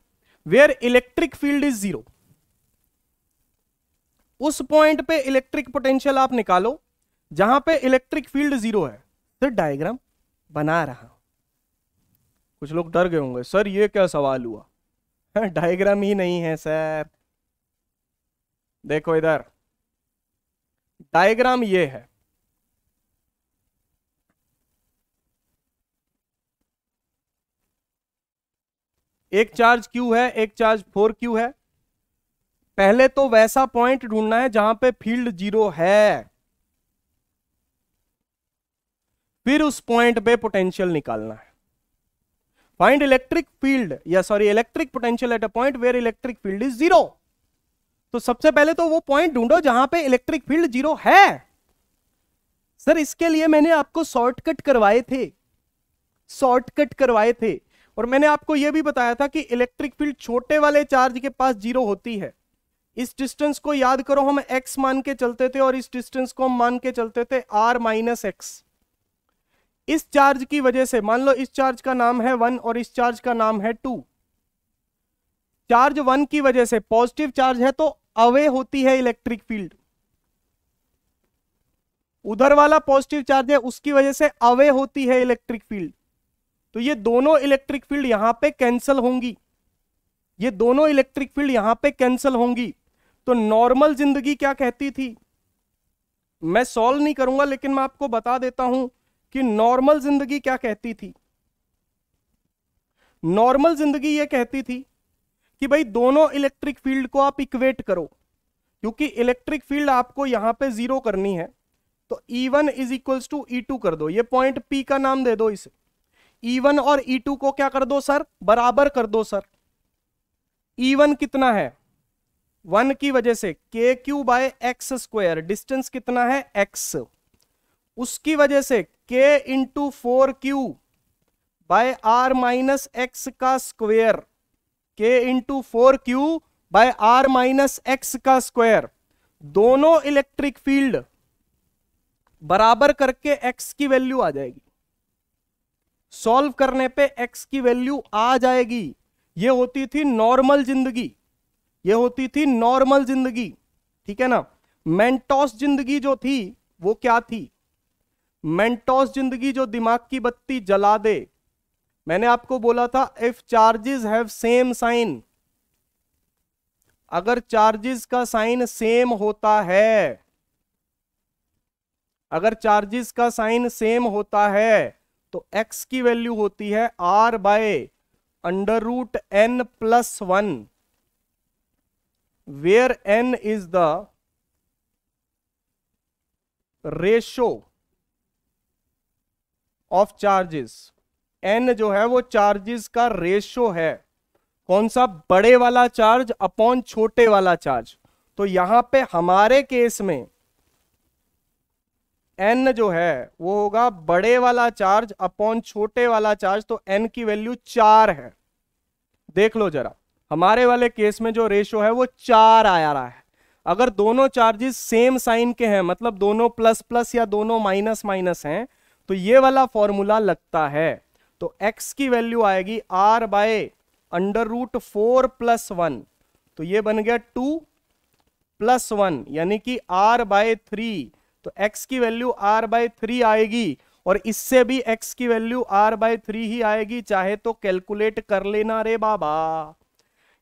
where electric field is 0। उस पॉइंट पे इलेक्ट्रिक पोटेंशियल आप निकालो जहां पे इलेक्ट्रिक फील्ड 0 है। फिर डायग्राम बना रहा हूं। कुछ लोग डर गए होंगे, सर ये क्या सवाल हुआ? डायग्राम ही नहीं है सर। देखो इधर डायग्राम ये है। एक चार्ज Q है, एक चार्ज 4Q है। पहले तो वैसा पॉइंट ढूंढना है जहां पे फील्ड 0 है, फिर उस पॉइंट पे पोटेंशियल निकालना है। Find electric field electric potential at a point where electric field is 0। तो सबसे पहले तो वो पॉइंट ढूंढो जहां पे इलेक्ट्रिक फील्ड 0 है। सर इसके लिए मैंने आपको शॉर्टकट करवाए थे, और मैंने आपको यह भी बताया था कि इलेक्ट्रिक फील्ड छोटे वाले चार्ज के पास 0 होती है। इस डिस्टेंस को याद करो, हम x मान के चलते थे और इस डिस्टेंस को हम मान के चलते थे r-x। इस चार्ज की वजह से, मान लो इस चार्ज का नाम है 1 और इस चार्ज का नाम है 2। चार्ज 1 की वजह से पॉजिटिव चार्ज है तो अवे होती है इलेक्ट्रिक फील्ड। उधर वाला पॉजिटिव चार्ज है, उसकी वजह से अवे होती है इलेक्ट्रिक फील्ड। तो ये दोनों इलेक्ट्रिक फील्ड यहां पे कैंसिल होंगी, ये दोनों इलेक्ट्रिक फील्ड यहां पे कैंसिल होंगी। तो नॉर्मल जिंदगी क्या कहती थी? मैं सॉल्व नहीं करूंगा लेकिन मैं आपको बता देता हूं कि नॉर्मल जिंदगी क्या कहती थी। नॉर्मल जिंदगी ये कहती थी कि भाई दोनों इलेक्ट्रिक फील्ड को आप इक्वेट करो, क्योंकि इलेक्ट्रिक फील्ड आपको यहां पे 0 करनी है। तो E1 is equals to E2 कर दो, ये पॉइंट P का नाम दे दो इसे। E1 और E2 को क्या कर दो सर? बराबर कर दो सर। E1 कितना है? 1 की वजह से KQ by X square, distance कितना है? x। उसकी वजह से K into 4Q bye r-x का square, K into 4Q bye r-x का स्क्वायर। दोनों इलेक्ट्रिक फील्ड बराबर करके x की वैल्यू आ जाएगी। सॉल्व करने पे x की वैल्यू आ जाएगी। ये होती थी नॉर्मल जिंदगी, ये होती थी नॉर्मल जिंदगी, ठीक है ना। मेंटोस जिंदगी जो थी वो क्या थी? मेंटोस जिंदगी जो दिमाग की बत्ती जला दे। मैंने आपको बोला था if charges have same sign, अगर चार्जेस का साइन सेम होता है, अगर चार्जेस का साइन सेम होता है तो x की वैल्यू होती है r by √n+1, where n is the ratio of charges, n जो है वो चार्जेस का रेशो है, कौन सा, बड़े वाला चार्ज अपॉन छोटे वाला चार्ज। तो यहां पे हमारे केस में n जो है वो होगा बड़े वाला चार्ज अपॉन छोटे वाला चार्ज, तो n की वैल्यू 4 है। देख लो जरा, हमारे वाले केस में जो रेशो है वो 4 आ रहा है। अगर दोनों चार्जेस सेम साइन के हैं, मतलब दोनों प्लस प्लस या दोनों माइनस माइनस हैं, तो ये वाला फॉर्मूला लगता है। तो x की वैल्यू आएगी r by under root 4 plus 1, तो ये बन गया 2 प्लस 1 यानी कि r बाय 3, तो x की वैल्यू r बाय 3 आएगी, और इससे भी x की वैल्यू r बाय 3 ही आएगी, चाहे तो कैलकुलेट कर लेना रे बाबा।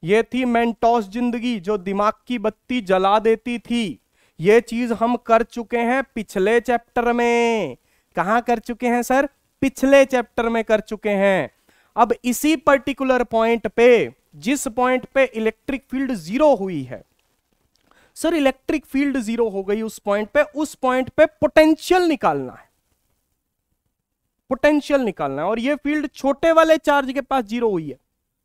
ये थी मेंटोस जिंदगी जो दिमाग की बत्ती जला देती थी। ये चीज हम कर चुके हैं पिछले चैप्टर में। कहां कर चुके हैं सर? पिछले चैप्टर में कर चुके हैं। अब इसी पर्टिकुलर पॉइंट पे, जिस पॉइंट पे इलेक्ट्रिक फील्ड जीरो हुई है, सर इलेक्ट्रिक फील्ड जीरो हो गई उस पॉइंट पे पोटेंशियल निकालना है, पोटेंशियल निकालना है। और ये फील्ड छोटे वाले चार्ज के पास जीरो हुई है,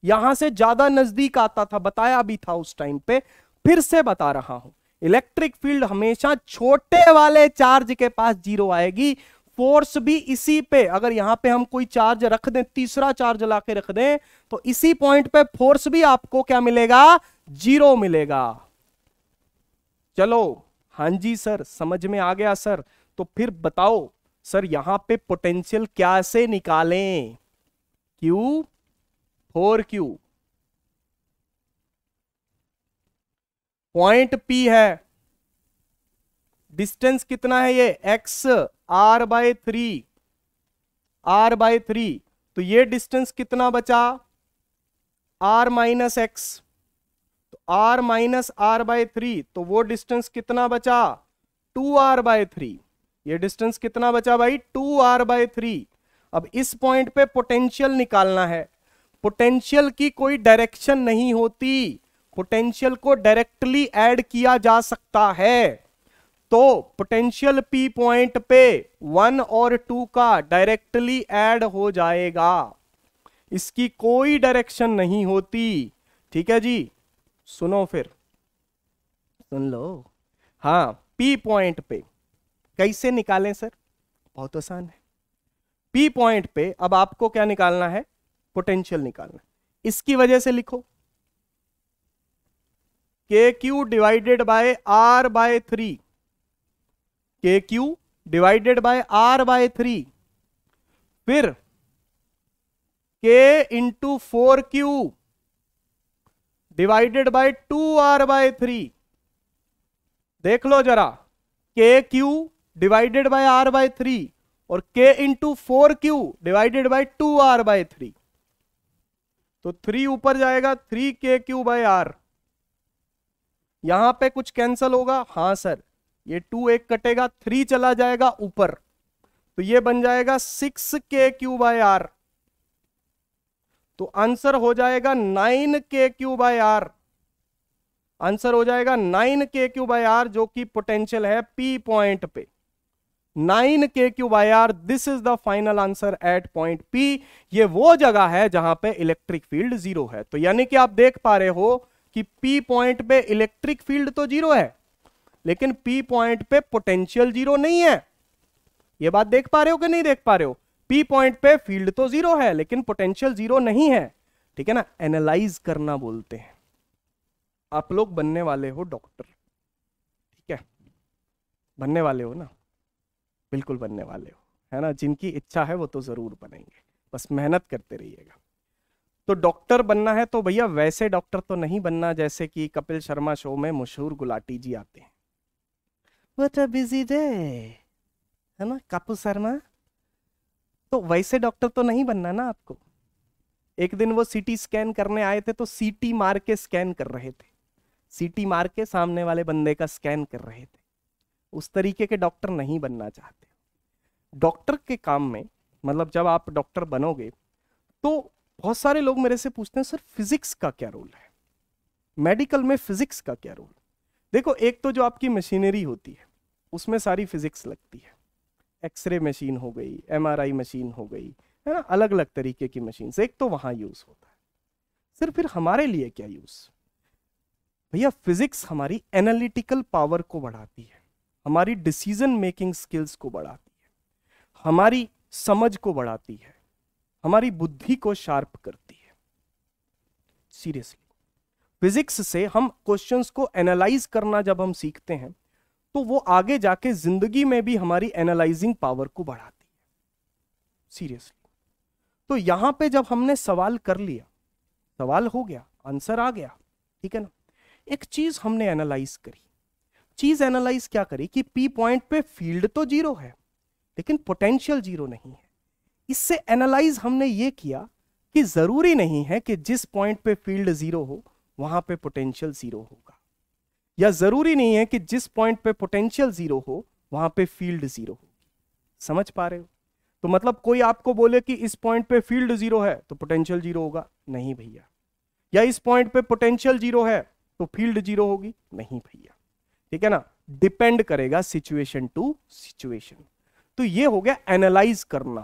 यहां से ज्यादा नजदीक आता था, बताया भी था उस टाइम पे, फिर से बता रहा हूं, इलेक्ट्रिक फील्ड हमेशा छोटे वाले चार्ज के पास जीरो आएगी। फोर्स भी इसी पे, अगर यहां पे हम कोई चार्ज रख दें, तीसरा चार्ज लाके रख दें, तो इसी पॉइंट पे फोर्स भी आपको क्या मिलेगा? जीरो मिलेगा। चलो, हां जी सर समझ में आ गया सर। तो फिर बताओ सर यहां पे पोटेंशियल कैसे निकालें? Q 4Q, पॉइंट P है, डिस्टेंस कितना है ये x, r by 3, r by 3, तो ये डिस्टेंस कितना बचा? r माइनस एक्स, तो r माइनस r बाय 3, तो वो डिस्टेंस कितना बचा? 2r by 3। ये डिस्टेंस कितना बचा भाई? 2r by 3। अब इस पॉइंट पे पोटेंशियल निकालना है। पोटेंशियल की कोई डायरेक्शन नहीं होती, पोटेंशियल को डायरेक्टली ऐड किया जा सकता है। तो पोटेंशियल P पॉइंट पे 1 और 2 का डायरेक्टली ऐड हो जाएगा, इसकी कोई डायरेक्शन नहीं होती। ठीक है जी, सुनो फिर, सुन लो। हाँ, P पॉइंट पे कैसे निकालें सर? बहुत आसान है। P पॉइंट पे अब आपको क्या निकालना है? पोटेंशियल निकालना। इसकी वजह से लिखो KQ divided by R by 3, KQ divided by R by 3, फिर K into 4Q divided by 2R by 3। देख लो जरा, KQ divided by R by 3 और K into 4Q divided by 2R by 3, तो 3 ऊपर जाएगा, 3KQ बाय R। यहां पे कुछ कैंसल होगा? हां सर, ये 2 एक कटेगा, 3 चला जाएगा ऊपर, तो ये बन जाएगा 6KQ बाय R। तो आंसर हो जाएगा 9KQ बाय R, आंसर हो जाएगा 9KQ बाय R, जो कि पोटेंशियल है P पॉइंट पे। 9KQ by R, this is the final answer at point P। ये वो जगह है जहां पे इलेक्ट्रिक फील्ड जीरो है। तो यानी कि आप देख पा रहे हो कि P पॉइंट पे इलेक्ट्रिक फील्ड तो जीरो है, लेकिन P पॉइंट पे पोटेंशियल जीरो नहीं है। ये बात देख पा रहे हो कि नहीं देख पा रहे हो? P पॉइंट पे फील्ड तो जीरो है लेकिन पोटेंशियल जीरो नहीं है। ठीक है ना, एनालाइज करना बोलते हैं। आप लोग बनने वाले हो डॉक्टर, ठीक है? बनने वाले हो ना? बिल्कुल बनने वाले हो, है ना? जिनकी इच्छा है वो तो जरूर बनेंगे, बस मेहनत करते रहिएगा। तो डॉक्टर बनना है तो भैया वैसे डॉक्टर तो नहीं बनना जैसे कि कपिल शर्मा शो में मशहूर गुलाटी जी आते हैं, व्हाट अ बिजी डे, है ना, कपिल शर्मा। तो वैसे डॉक्टर तो नहीं बनना ना आपको। एक दिन वो सीटी स्कैन करने आए थे, तो सीटी मार के स्कैन कर रहे थे, सीटी मार के सामने वाले बंदे का स्कैन कर रहे थे। उस तरीके के डॉक्टर नहीं बनना चाहते। डॉक्टर के काम में, मतलब जब आप डॉक्टर बनोगे तो बहुत सारे लोग मेरे से पूछते हैं सर फिजिक्स का क्या रोल है, मेडिकल में फिजिक्स का क्या रोल? देखो, एक तो जो आपकी मशीनरी होती है उसमें सारी फिजिक्स लगती है, एक्सरे मशीन हो गई, MRI मशीन हो गई, है ना, अलग अलग तरीके की मशीन से, एक तो वहां यूज होता है। सिर्फ फिर हमारे लिए क्या यूज? भैया फिजिक्स हमारी एनालिटिकल पावर को बढ़ाती है, हमारी डिसीजन मेकिंग स्किल्स को बढ़ाती है, हमारी समझ को बढ़ाती है, हमारी बुद्धि को शार्प करती है। सीरियसली, फिजिक्स से हम क्वेश्चंस को एनालाइज करना जब हम सीखते हैं तो वो आगे जाके जिंदगी में भी हमारी एनालाइजिंग पावर को बढ़ाती है। सीरियसली, तो यहां पे जब हमने सवाल कर लिया, सवाल हो गया, आंसर आ गया, ठीक है ना, एक चीज हमने एनालाइज करी। चीज एनालाइज क्या करी कि पी पॉइंट पे फील्ड तो जीरो है लेकिन पोटेंशियल जीरो नहीं है। इससे एनालाइज हमने ये किया कि जरूरी नहीं है कि जिस पॉइंट पे फील्ड जीरो हो वहां पे पोटेंशियल जीरो होगा, या जरूरी नहीं है कि जिस पॉइंट पे पोटेंशियल जीरो हो वहां पे फील्ड जीरो होगी। समझ पा रहे हो? तो मतलब कोई आपको बोले कि इस पॉइंट पे फील्ड जीरो है तो पोटेंशियल जीरो होगा, नहीं भैया। या इस पॉइंट पे पोटेंशियल जीरो है तो फील्ड जीरो होगी, नहीं भैया। ठीक है ना, डिपेंड करेगा सिचुएशन टू सिचुएशन। तो ये हो गया एनालाइज करना,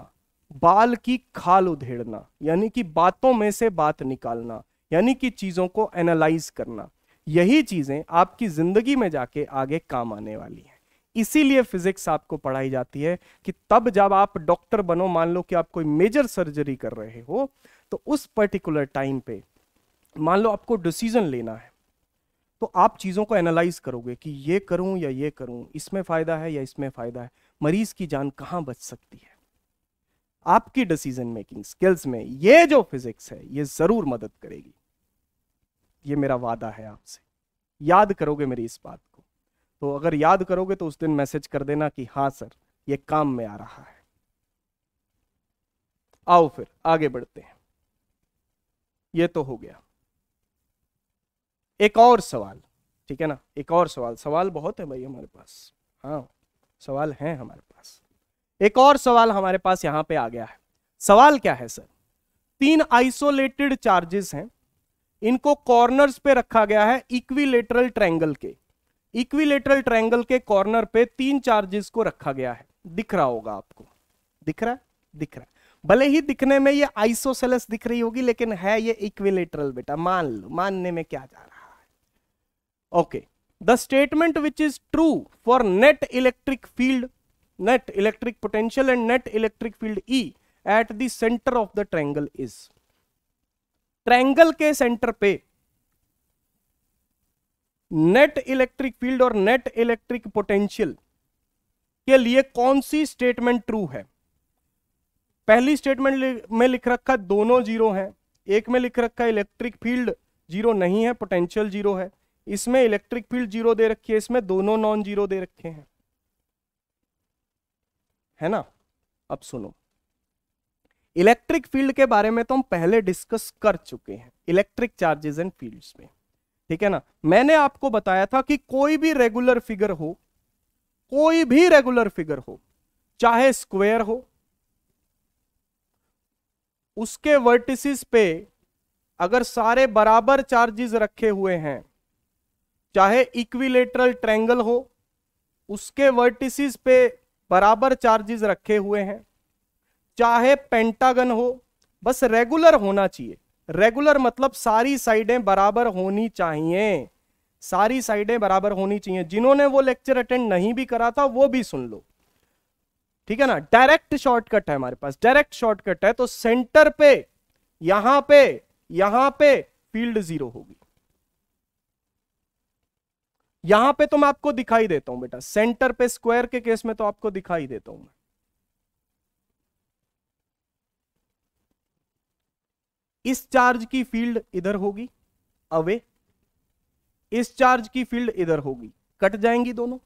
बाल की खाल उधेड़ना, यानी कि बातों में से बात निकालना, यानी कि चीजों को एनालाइज करना। यही चीजें आपकी जिंदगी में जाके आगे काम आने वाली हैं। इसीलिए फिजिक्स आपको पढ़ाई जाती है कि तब जब आप डॉक्टर बनो, मान लो कि आप कोई मेजर सर्जरी कर रहे हो, तो उस पर्टिकुलर टाइम पे मान लो आपको डिसीजन लेना है, तो आप चीजों को एनालाइज करोगे कि ये करूं या ये करूं, इसमें फायदा है या इसमें फायदा है, मरीज की जान कहां बच सकती है। आपकी डिसीजन मेकिंग स्किल्स में ये जो फिजिक्स है ये जरूर मदद करेगी। ये मेरा वादा है आपसे। याद करोगे मेरी इस बात को? तो अगर याद करोगे तो उस दिन मैसेज कर देना कि हाँ सर ये काम में आ रहा है। आओ फिर आगे बढ़ते हैं। ये तो हो गया। एक और सवाल, ठीक है ना, एक और सवाल। सवाल बहुत है भाई हमारे पास, हाँ सवाल हैं हमारे पास। एक और सवाल हमारे पास यहां पे आ गया है। सवाल क्या है सर? 3 आइसोलेटेड चार्जेस हैं, इनको कॉर्नर्स पे रखा गया है इक्विलेटरल ट्रायंगल के। इक्विलेटरल ट्रायंगल के कॉर्नर पे 3 चार्जेस को रखा गया है। दिख रहा होगा आपको, दिख रहा है? दिख रहा है। भले ही दिखने में ये आइसोसेलेस दिख रही होगी लेकिन है ये इक्विलेटरल बेटा, मान लो, मानने में क्या जा रहा है। Okay, the statement which is true for net electric field, net electric potential and net electric field E at the center of the triangle is। Triangle के सेंटर पे नेट इलेक्ट्रिक फील्ड और नेट इलेक्ट्रिक पोटेंशियल के लिए कौन सी statement true है? पहली statement में लिख रखा दोनों जीरो हैं, एक में लिख रखा इलेक्ट्रिक फील्ड जीरो नहीं है, पोटेंशियल जीरो है। इसमें इलेक्ट्रिक फील्ड जीरो दे रखी है, इसमें दोनों नॉन जीरो दे रखे हैं, है ना। अब सुनो, इलेक्ट्रिक फील्ड के बारे में तो हम पहले डिस्कस कर चुके हैं इलेक्ट्रिक चार्जेस एंड फील्ड्स में, ठीक है ना। मैंने आपको बताया था कि कोई भी रेगुलर फिगर हो, कोई भी रेगुलर फिगर हो, चाहे स्क्वायर हो, उसके वर्टिसेस पे अगर सारे बराबर चार्जेस रखे हुए हैं, चाहे इक्विलेटरल ट्रायंगल हो, उसके वर्टिसेस पे बराबर चार्जेस रखे हुए हैं, चाहे पेंटागन हो, बस रेगुलर होना चाहिए। रेगुलर मतलब सारी साइडें बराबर होनी चाहिए, सारी साइडें बराबर होनी चाहिए। जिन्होंने वो लेक्चर अटेंड नहीं भी करा था वो भी सुन लो, ठीक है ना। डायरेक्ट शॉर्टकट है हमारे पास, डायरेक्ट शॉर्टकट है। तो सेंटर पे यहां पे फील्ड जीरो होगी। यहां पे तो मैं आपको दिखाई देता हूं बेटा, सेंटर पे स्क्वायर के केस में तो आपको दिखाई देता हूं मैं। इस चार्ज की फील्ड इधर होगी अवे, इस चार्ज की फील्ड इधर होगी, कट जाएंगी दोनों।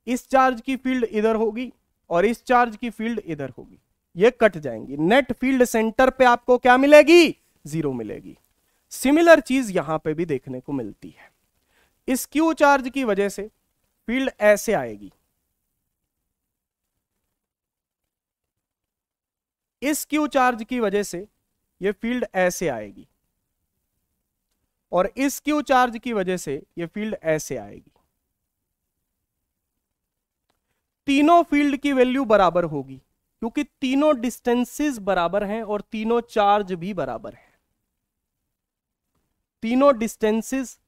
इस चार्ज की फील्ड इधर होगी और इस चार्ज की फील्ड इधर होगी, ये कट जाएंगी। नेट फील्ड सेंटर पे आपको क्या मिलेगी? जीरो मिलेगी। सिमिलर चीज यहां पे भी देखने को मिलती है। इस क्यू चार्ज की वजह से फील्ड ऐसे आएगी, इस क्यू चार्ज की वजह से ये फील्ड ऐसे आएगी, और इस क्यू चार्ज की वजह से ये फील्ड ऐसे आएगी। तीनों फील्ड की वैल्यू बराबर होगी, क्योंकि तीनों डिस्टेंसेस बराबर हैं और तीनों चार्ज भी बराबर हैं। तीनों डिस्टेंसेस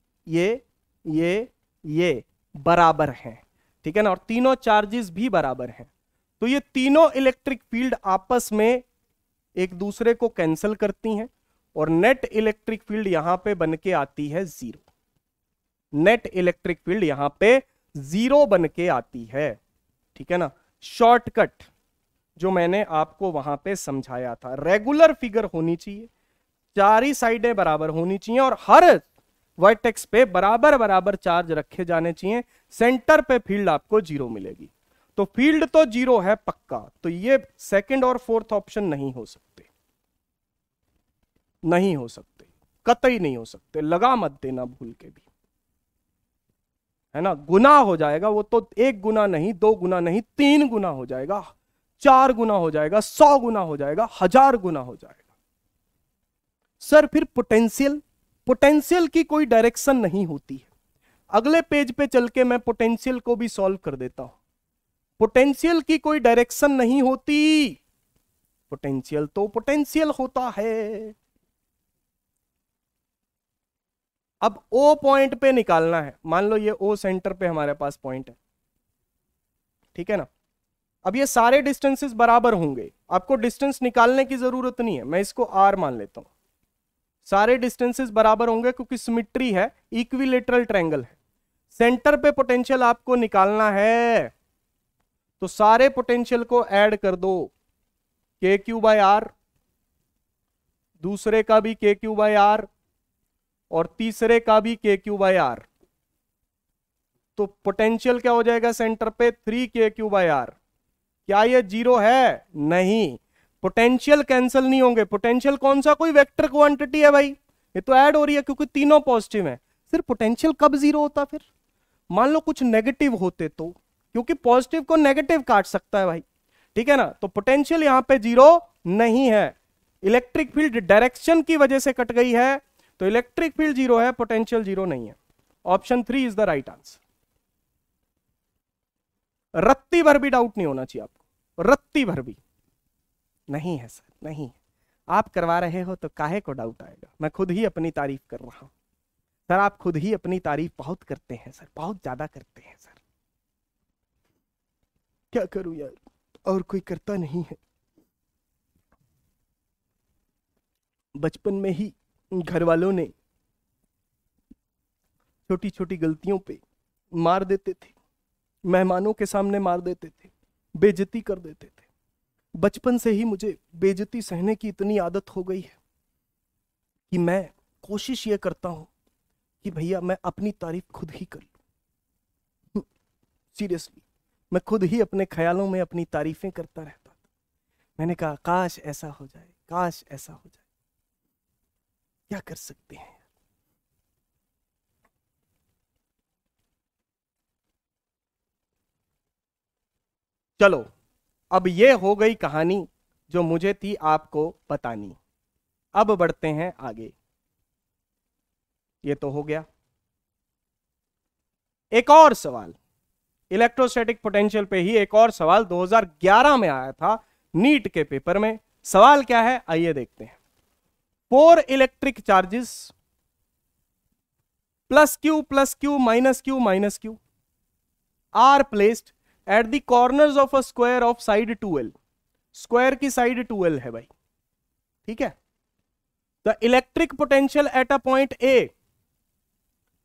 ये बराबर हैं, ठीक है ना, और तीनों चार्जेस भी बराबर हैं। तो ये तीनों इलेक्ट्रिक फील्ड आपस में एक दूसरे को कैंसिल करती हैं और नेट इलेक्ट्रिक फील्ड यहां पे बन के आती है 0। नेट इलेक्ट्रिक फील्ड यहां पे 0 बन के आती है, ठीक है ना। शॉर्टकट जो मैंने आपको वहां पे समझाया था, रेगुलर फिगर होनी चाहिए, चार ही साइडें बराबर होनी चाहिए और हर वर्टेक्स पे बराबर बराबर चार्ज रखे जाने चाहिए। सेंटर पे फील्ड आपको 0 मिलेगी। तो फील्ड तो 0 है पक्का, तो ये सेकंड और फोर्थ ऑप्शन नहीं हो सकते, नहीं हो सकते, कतई नहीं हो सकते। लगा मत देना भूल के भी, है ना। गुना हो जाएगा वो तो, 1 गुना नहीं, 2 गुना नहीं, 3 गुना हो जाएगा, 4 गुना हो जाएगा, 100 गुना हो जाएगा, 1000 गुना हो जाएगा। सर फिर पोटेंशियल, पोटेंशियल की कोई डायरेक्शन नहीं होती है। अगले पेज पे चल के मैं पोटेंशियल को भी सॉल्व कर देता हूं। पोटेंशियल की कोई डायरेक्शन नहीं होती, पोटेंशियल तो पोटेंशियल होता है। अब ओ पॉइंट पे निकालना है, मान लो ये ओ सेंटर पे हमारे पास पॉइंट है, ठीक है ना। अब ये सारे डिस्टेंसेस बराबर होंगे, आपको डिस्टेंस निकालने की जरूरत नहीं है, मैं इसको आर मान लेता हूं। सारे डिस्टेंसेस बराबर होंगे क्योंकि सिमिट्री है, इक्विलेटरल ट्रायंगल है। सेंटर पे पोटेंशियल आपको निकालना है, तो सारे पोटेंशियल को ऐड कर दो, के क्यू बाय आर, दूसरे का भी के क्यू बाय आर और तीसरे का भी के क्यू बाय आर। तो पोटेंशियल क्या हो जाएगा सेंटर पे, 3 के क्यू बाय आर। क्या ये 0 है? नहीं, पोटेंशियल कैंसिल नहीं होंगे। पोटेंशियल कौन सा कोई वेक्टर क्वांटिटी है भाई, ये तो ऐड हो रही है क्योंकि तीनों पॉजिटिव है। सिर्फ पोटेंशियल कब 0 होता फिर? मान लो कुछ नेगेटिव होते तो, क्योंकि पॉजिटिव को नेगेटिव काट सकता है भाई, ठीक है ना। तो पोटेंशियल यहां पे 0 नहीं है, इलेक्ट्रिक फील्ड डायरेक्शन की वजह से कट गई है, तो इलेक्ट्रिक फील्ड 0 है, पोटेंशियल 0 नहीं है। Option 3 is the right answer. रत्ती भर भी डाउट नहीं होना चाहिए आपको, रत्ती भर भी नहीं है सर, नहीं। आप करवा रहे हो तो काहे को डाउट आएगा, मैं खुद ही अपनी तारीफ कर रहा हूं सर। आप खुद ही अपनी तारीफ बहुत करते हैं सर, बहुत ज्यादा करते हैं सर। क्या करूं यार, और कोई करता नहीं है। बचपन में ही घर वालों ने छोटी छोटी गलतियों पे मार देते थे, मेहमानों के सामने मार देते थे, बेइज्जती कर देते थे। बचपन से ही मुझे बेइज्जती सहने की इतनी आदत हो गई है कि मैं कोशिश ये करता हूं कि भैया मैं अपनी तारीफ खुद ही कर लूं। सीरियसली, मैं खुद ही अपने ख्यालों में अपनी तारीफें करता रहता था। मैंने कहा काश ऐसा हो जाए, काश ऐसा हो जाए। क्या कर सकते हैं। चलो, अब ये हो गई कहानी जो मुझे थी आपको बतानी। अब बढ़ते हैं आगे। ये तो हो गया। एक और सवाल, इलेक्ट्रोस्टैटिक पोटेंशियल पे ही एक और सवाल 2011 में आया था नीट के पेपर में। सवाल क्या है आइए देखते हैं। 4 electric charges plus Q minus Q R placed at the corners of a square of side 2l। Square की साइड 2l है भाई, ठीक है। The electric potential at a point A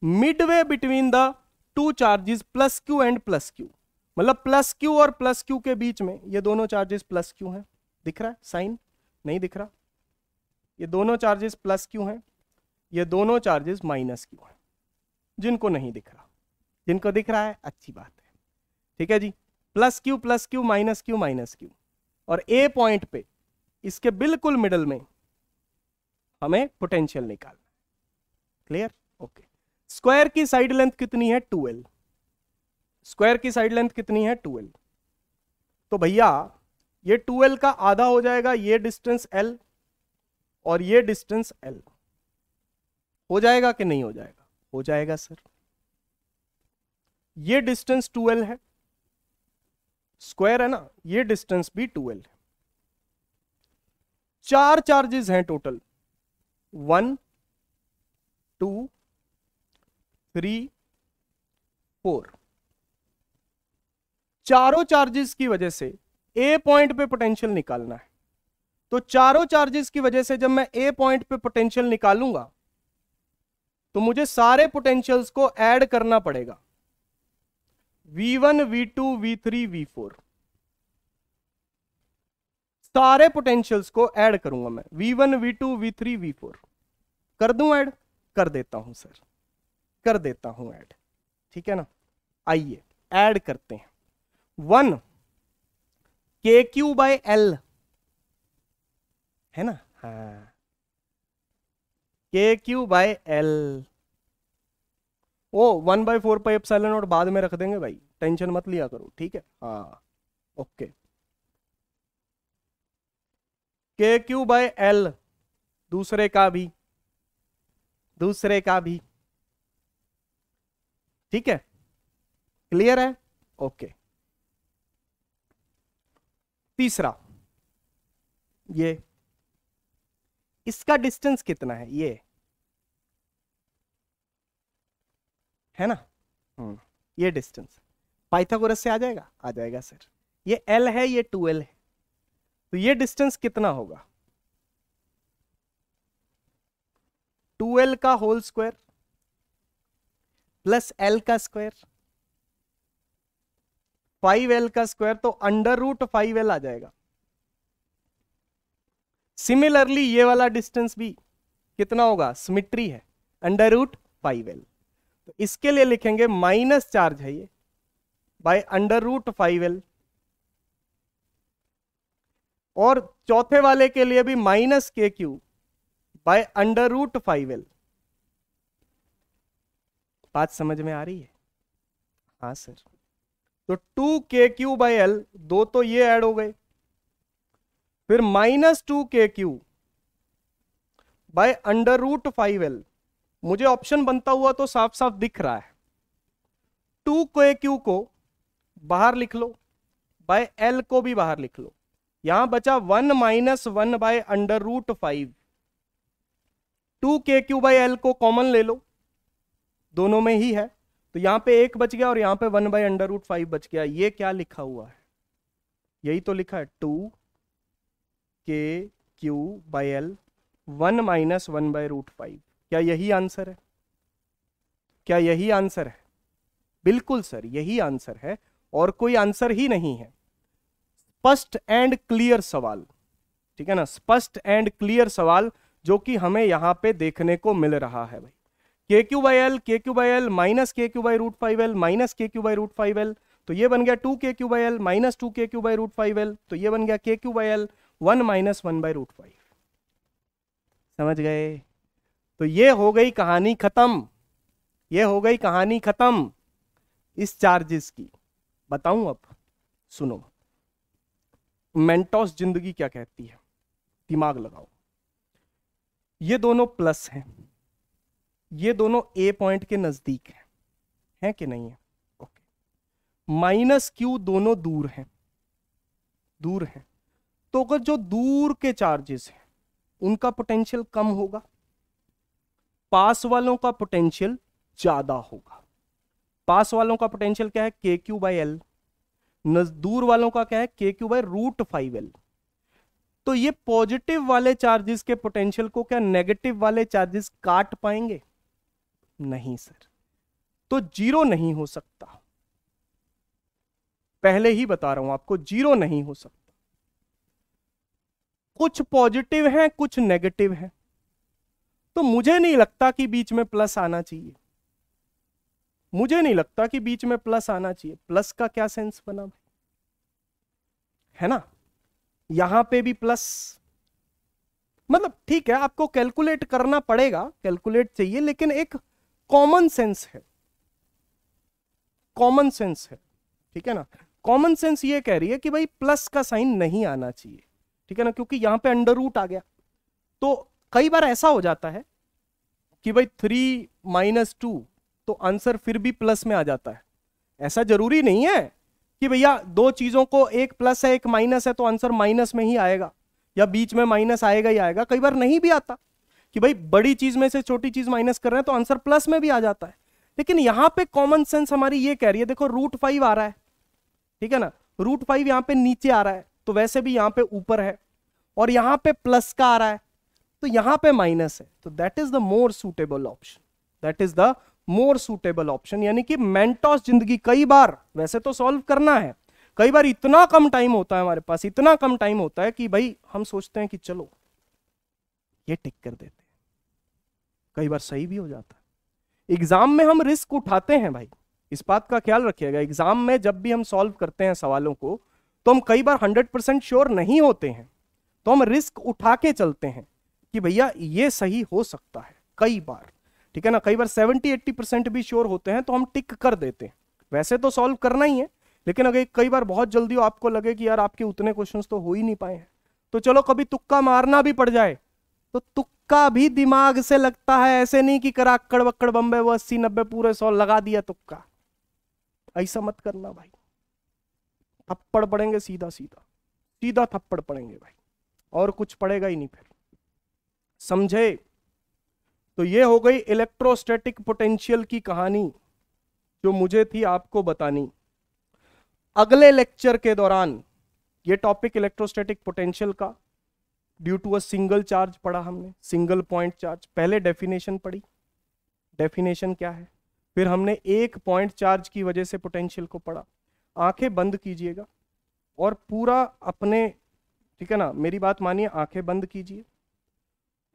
Midway between the 2 charges plus Q and plus Q, मतलब plus Q और plus Q के बीच में ये दोनों चार्जेस प्लस क्यू हैं। दिख रहा है साइन? नहीं दिख रहा। ये दोनों चार्जेस प्लस क्यू हैं, ये दोनों चार्जेस माइनस क्यू हैं। जिनको नहीं दिख रहा, जिनको दिख रहा है अच्छी बात है, ठीक है जी। प्लस क्यू माइनस क्यू, और ए पॉइंट पे इसके बिल्कुल मिडल में हमें पोटेंशियल निकालना। क्लियर? ओके। स्क्वायर की साइड लेंथ कितनी है? 2l। स्क्वायर की साइड लेंथ कितनी है? 2l। तो भैया ये 2l का आधा हो जाएगा ये डिस्टेंस l और ये डिस्टेंस l। हो जाएगा कि नहीं हो जाएगा? हो जाएगा सर। ये डिस्टेंस 2l है स्क्वायर है ना, ये डिस्टेंस भी 2l है। 4 चार्जेस हैं टोटल, 1 2 3 4। चारों चार्जेस की वजह से ए पॉइंट पे पोटेंशियल निकालना है। तो चारों चार्जेस की वजह से जब मैं ए पॉइंट पे पोटेंशियल निकालूंगा तो मुझे सारे पोटेंशियल्स को ऐड करना पड़ेगा, V1 V2 V3 V4, सारे पोटेंशियल्स को ऐड करूंगा मैं, V1 V2 V3 V4 कर दूं ऐड, कर देता हूं सर, कर देता हूं ऐड, ठीक है ना। आइए ऐड करते हैं। 1 KQ/L है ना, हाँ KQ/L। ओ 1/4πε0 बाद में रख देंगे भाई, टेंशन मत लिया करो, ठीक है। हाँ ओके, KQ/L दूसरे का भी, दूसरे का भी, ठीक है, क्लियर है, ओके। तीसरा, ये इसका डिस्टेंस कितना है, ये है ना, ये डिस्टेंस पाइथागोरस से आ जाएगा, आ जाएगा सर। ये L है, ये 2L है, तो ये डिस्टेंस कितना होगा, 2L का होल स्क्वायर प्लस L का स्क्वायर, 5L का स्क्वायर, तो √5L आ जाएगा। सिमिलरली ये वाला डिस्टेंस भी कितना होगा, सिमिट्री है, √5L। तो इसके लिए लिखेंगे माइनस चार्ज है ये बाय √5L, और चौथे वाले के लिए भी माइनस KQ बाय √5L। बात समझ में आ रही है, हाँ सर। तो 2KQ/L, दो तो ये ऐड हो गए, फिर -2KQ बाय √5L। मुझे ऑप्शन बनता हुआ तो साफ साफ दिख रहा है, 2KQ को बाहर लिख लो, बाय L को भी बाहर लिख लो, यहां बचा 1 - 1 बाय √5। 2KQ/L को कॉमन ले लो, दोनों में ही है, तो यहां पे 1 बच गया और यहां पे 1 बाय √5 बच गया। ये क्या लिखा हुआ है, यही तो लिखा है, 2KQ/L 1 - 1 बाय √5। क्या यही आंसर है, क्या यही आंसर है? बिल्कुल सर, यही आंसर है, और कोई आंसर ही नहीं है। स्पष्ट एंड क्लियर सवाल, ठीक है ना, स्पष्ट एंड क्लियर सवाल जो कि हमें यहां पे देखने को मिल रहा है भाई। KQ/L KQ/L minus KQ/√5L minus KQ/√5L, तो ये बन गया 2KQ/L माइनस 2KQ/√5L, तो ये बन गया KQ/L 1 - 1 बाय √5। समझ गए? तो ये हो गई कहानी खत्म, ये हो गई कहानी खत्म इस चार्जेस की। बताऊं अब, सुनो, मेंटोस जिंदगी क्या कहती है, दिमाग लगाओ। ये दोनों प्लस हैं, ये दोनों ए पॉइंट के नजदीक है कि नहीं है? ओके। -Q दोनों दूर हैं, दूर हैं, तो अगर जो दूर के चार्जेस हैं उनका पोटेंशियल कम होगा, पास वालों का पोटेंशियल ज्यादा होगा। पास वालों का पोटेंशियल क्या है, KQ/L, दूर वालों का क्या है, KQ/√5L। तो ये पॉजिटिव वाले चार्जेस के पोटेंशियल को क्या नेगेटिव वाले चार्जेस काट पाएंगे? नहीं सर, तो जीरो नहीं हो सकता, पहले ही बता रहा हूं आपको, जीरो नहीं हो सकता। कुछ पॉजिटिव हैं, कुछ नेगेटिव हैं, तो मुझे नहीं लगता कि बीच में प्लस आना चाहिए, मुझे नहीं लगता कि बीच में प्लस आना चाहिए। प्लस का क्या सेंस बना भाई, है ना, यहां पे भी प्लस, मतलब ठीक है, आपको कैलकुलेट करना पड़ेगा, कैलकुलेट चाहिए, लेकिन एक कॉमन सेंस है, कॉमन सेंस है, ठीक है ना। कॉमन सेंस ये कह रही है कि भाई प्लस का साइन नहीं आना चाहिए, ठीक है ना, क्योंकि यहां पे अंडर रूट आ गया। तो कई बार ऐसा हो जाता है कि भाई 3 - 2, तो आंसर फिर भी प्लस में आ जाता है। ऐसा जरूरी नहीं है कि भैया दो चीजों को, एक प्लस है एक माइनस है, तो आंसर माइनस में ही आएगा या बीच में माइनस आएगा ही आएगा। कई बार नहीं भी आता कि भाई बड़ी चीज में से छोटी चीज माइनस कर रहे हैं तो आंसर प्लस में भी आ जाता है। लेकिन यहां पे कॉमन सेंस हमारी ये कह रही है, देखो √5 आ रहा है, ठीक है ना, √5 यहां पे नीचे आ रहा है तो वैसे भी यहां पे ऊपर है, और यहां पे प्लस का आ रहा है तो यहां पे माइनस है, तो that is the more suitable option, that is the more suitable option. यानी कि मेंटोस जिंदगी कई बार वैसे तो सॉल्व करना है, कई बार इतना कम टाइम होता है हमारे पास, इतना कम टाइम होता है कि भाई हम सोचते हैं कि चलो ये टिक कर देते हैं, कई बार सही भी हो जाता है। एग्जाम में हम रिस्क उठाते हैं भाई, इस बात का ख्याल रखिएगा। एग्जाम में जब भी हम सॉल्व करते हैं सवालों को तो हम कई बार 100% श्योर नहीं होते हैं, तो हम रिस्क उठा के चलते हैं कि भैया ये सही हो सकता है कई बार, ठीक है ना। कई बार 70-80% भी श्योर होते हैं तो हम टिक कर देते हैं। वैसे तो सॉल्व करना ही है, लेकिन अगर कई बार बहुत जल्दी आपको लगे कि यार आपके उतने क्वेश्चंस तो हो ही नहीं पाए हैं, तो चलो कभी तुक्का मारना भी पड़ जाए तो तुक्का भी दिमाग से लगता है, ऐसे नहीं कि कराक्कड़ बक्कड़ बम्बे वो 80-90 पूरे 100 लगा दिया तुक्का, ऐसा मत करना भाई। थप्पड़ पड़ेंगे सीधा सीधा, सीधा थप्पड़ पड़ेंगे भाई, और कुछ पड़ेगा ही नहीं फिर, समझे। तो ये हो गई इलेक्ट्रोस्टैटिक पोटेंशियल की कहानी जो मुझे थी आपको बतानी। अगले लेक्चर के दौरान ये टॉपिक इलेक्ट्रोस्टैटिक पोटेंशियल का due to a single charge पढ़ा हमने, सिंगल पॉइंट चार्ज। पहले डेफिनेशन पढ़ी, डेफिनेशन क्या है, फिर हमने एक पॉइंट चार्ज की वजह से पोटेंशियल को पढ़ा। आंखें बंद कीजिएगा और पूरा अपने, ठीक है ना, मेरी बात मानिए, आंखें बंद कीजिए,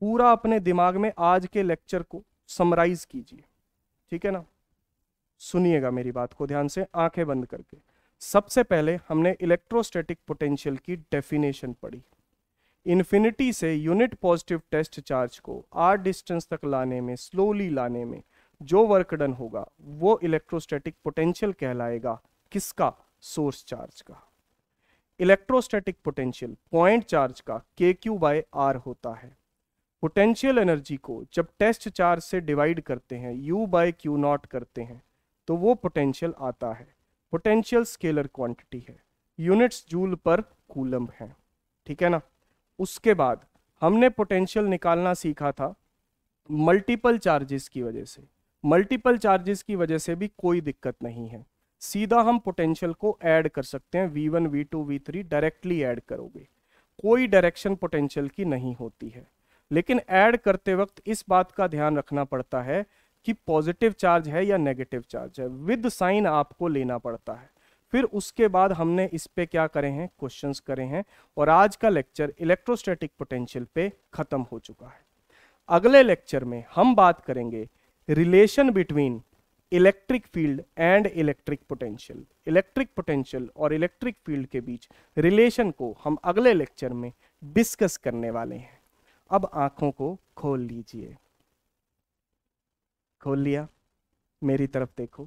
पूरा अपने दिमाग में आज के लेक्चर को समराइज कीजिए, ठीक है ना। सुनिएगा मेरी बात को ध्यान से, आंखें बंद करके। सबसे पहले हमने इलेक्ट्रोस्टैटिक पोटेंशियल की डेफिनेशन पढ़ी। इन्फिनिटी से यूनिट पॉजिटिव टेस्ट चार्ज को r डिस्टेंस तक लाने में, स्लोली लाने में जो वर्क डन होगा वो इलेक्ट्रोस्टैटिक पोटेंशियल कहलाएगा। किसका? सोर्स चार्ज का। इलेक्ट्रोस्टैटिक पोटेंशियल पॉइंट चार्ज का kq/r होता है। पोटेंशियल एनर्जी को जब टेस्ट चार्ज से डिवाइड करते हैं, U/Q0 करते हैं, तो वो पोटेंशियल आता है। पोटेंशियल स्केलर क्वांटिटी है, यूनिट्स जूल पर कूलम है, ठीक है ना। उसके बाद हमने पोटेंशियल निकालना सीखा था मल्टीपल चार्जेस की वजह से। मल्टीपल चार्जेस की वजह से भी कोई दिक्कत नहीं है, सीधा हम पोटेंशियल को ऐड कर सकते हैं, V1 V2 V3 directly add करोगे, कोई डायरेक्शन पोटेंशियल की नहीं होती है। लेकिन ऐड करते वक्त इस बात का ध्यान रखना पड़ता है कि पॉजिटिव चार्ज है या नेगेटिव चार्ज है, विद साइन आपको लेना पड़ता है। फिर उसके बाद हमने इस पे क्या करे हैं, क्वेश्चंस करे हैं, और आज का लेक्चर इलेक्ट्रोस्टैटिक पोटेंशियल पे खत्म हो चुका है। अगले लेक्चर में हम बात करेंगे relation between electric field and electric potential. Electric potential और इलेक्ट्रिक फील्ड के बीच रिलेशन को हम अगले लेक्चर में डिस्कस करने वाले हैं। अब आंखों को खोल लीजिए, खोल लिया, मेरी तरफ देखो।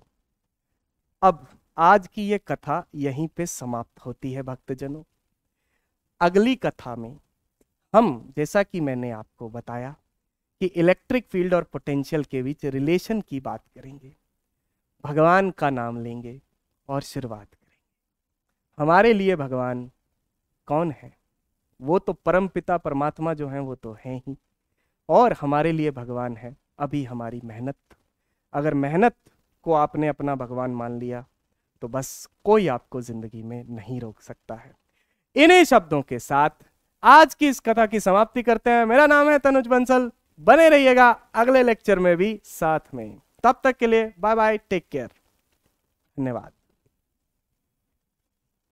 अब आज की ये कथा यहीं पे समाप्त होती है भक्तजनों। अगली कथा में हम, जैसा कि मैंने आपको बताया, कि इलेक्ट्रिक फील्ड और पोटेंशियल के बीच रिलेशन की बात करेंगे, भगवान का नाम लेंगे और शुरुआत करेंगे। हमारे लिए भगवान कौन है? वो तो परम पिता परमात्मा जो हैं वो तो हैं ही, और हमारे लिए भगवान है अभी हमारी मेहनत। अगर मेहनत को आपने अपना भगवान मान लिया तो बस कोई आपको जिंदगी में नहीं रोक सकता है। इन्हीं शब्दों के साथ आज की इस कथा की समाप्ति करते हैं। मेरा नाम है तनुज बंसल, बने रहिएगा अगले लेक्चर में भी साथ में। तब तक के लिए बाय बाय, टेक केयर, धन्यवाद।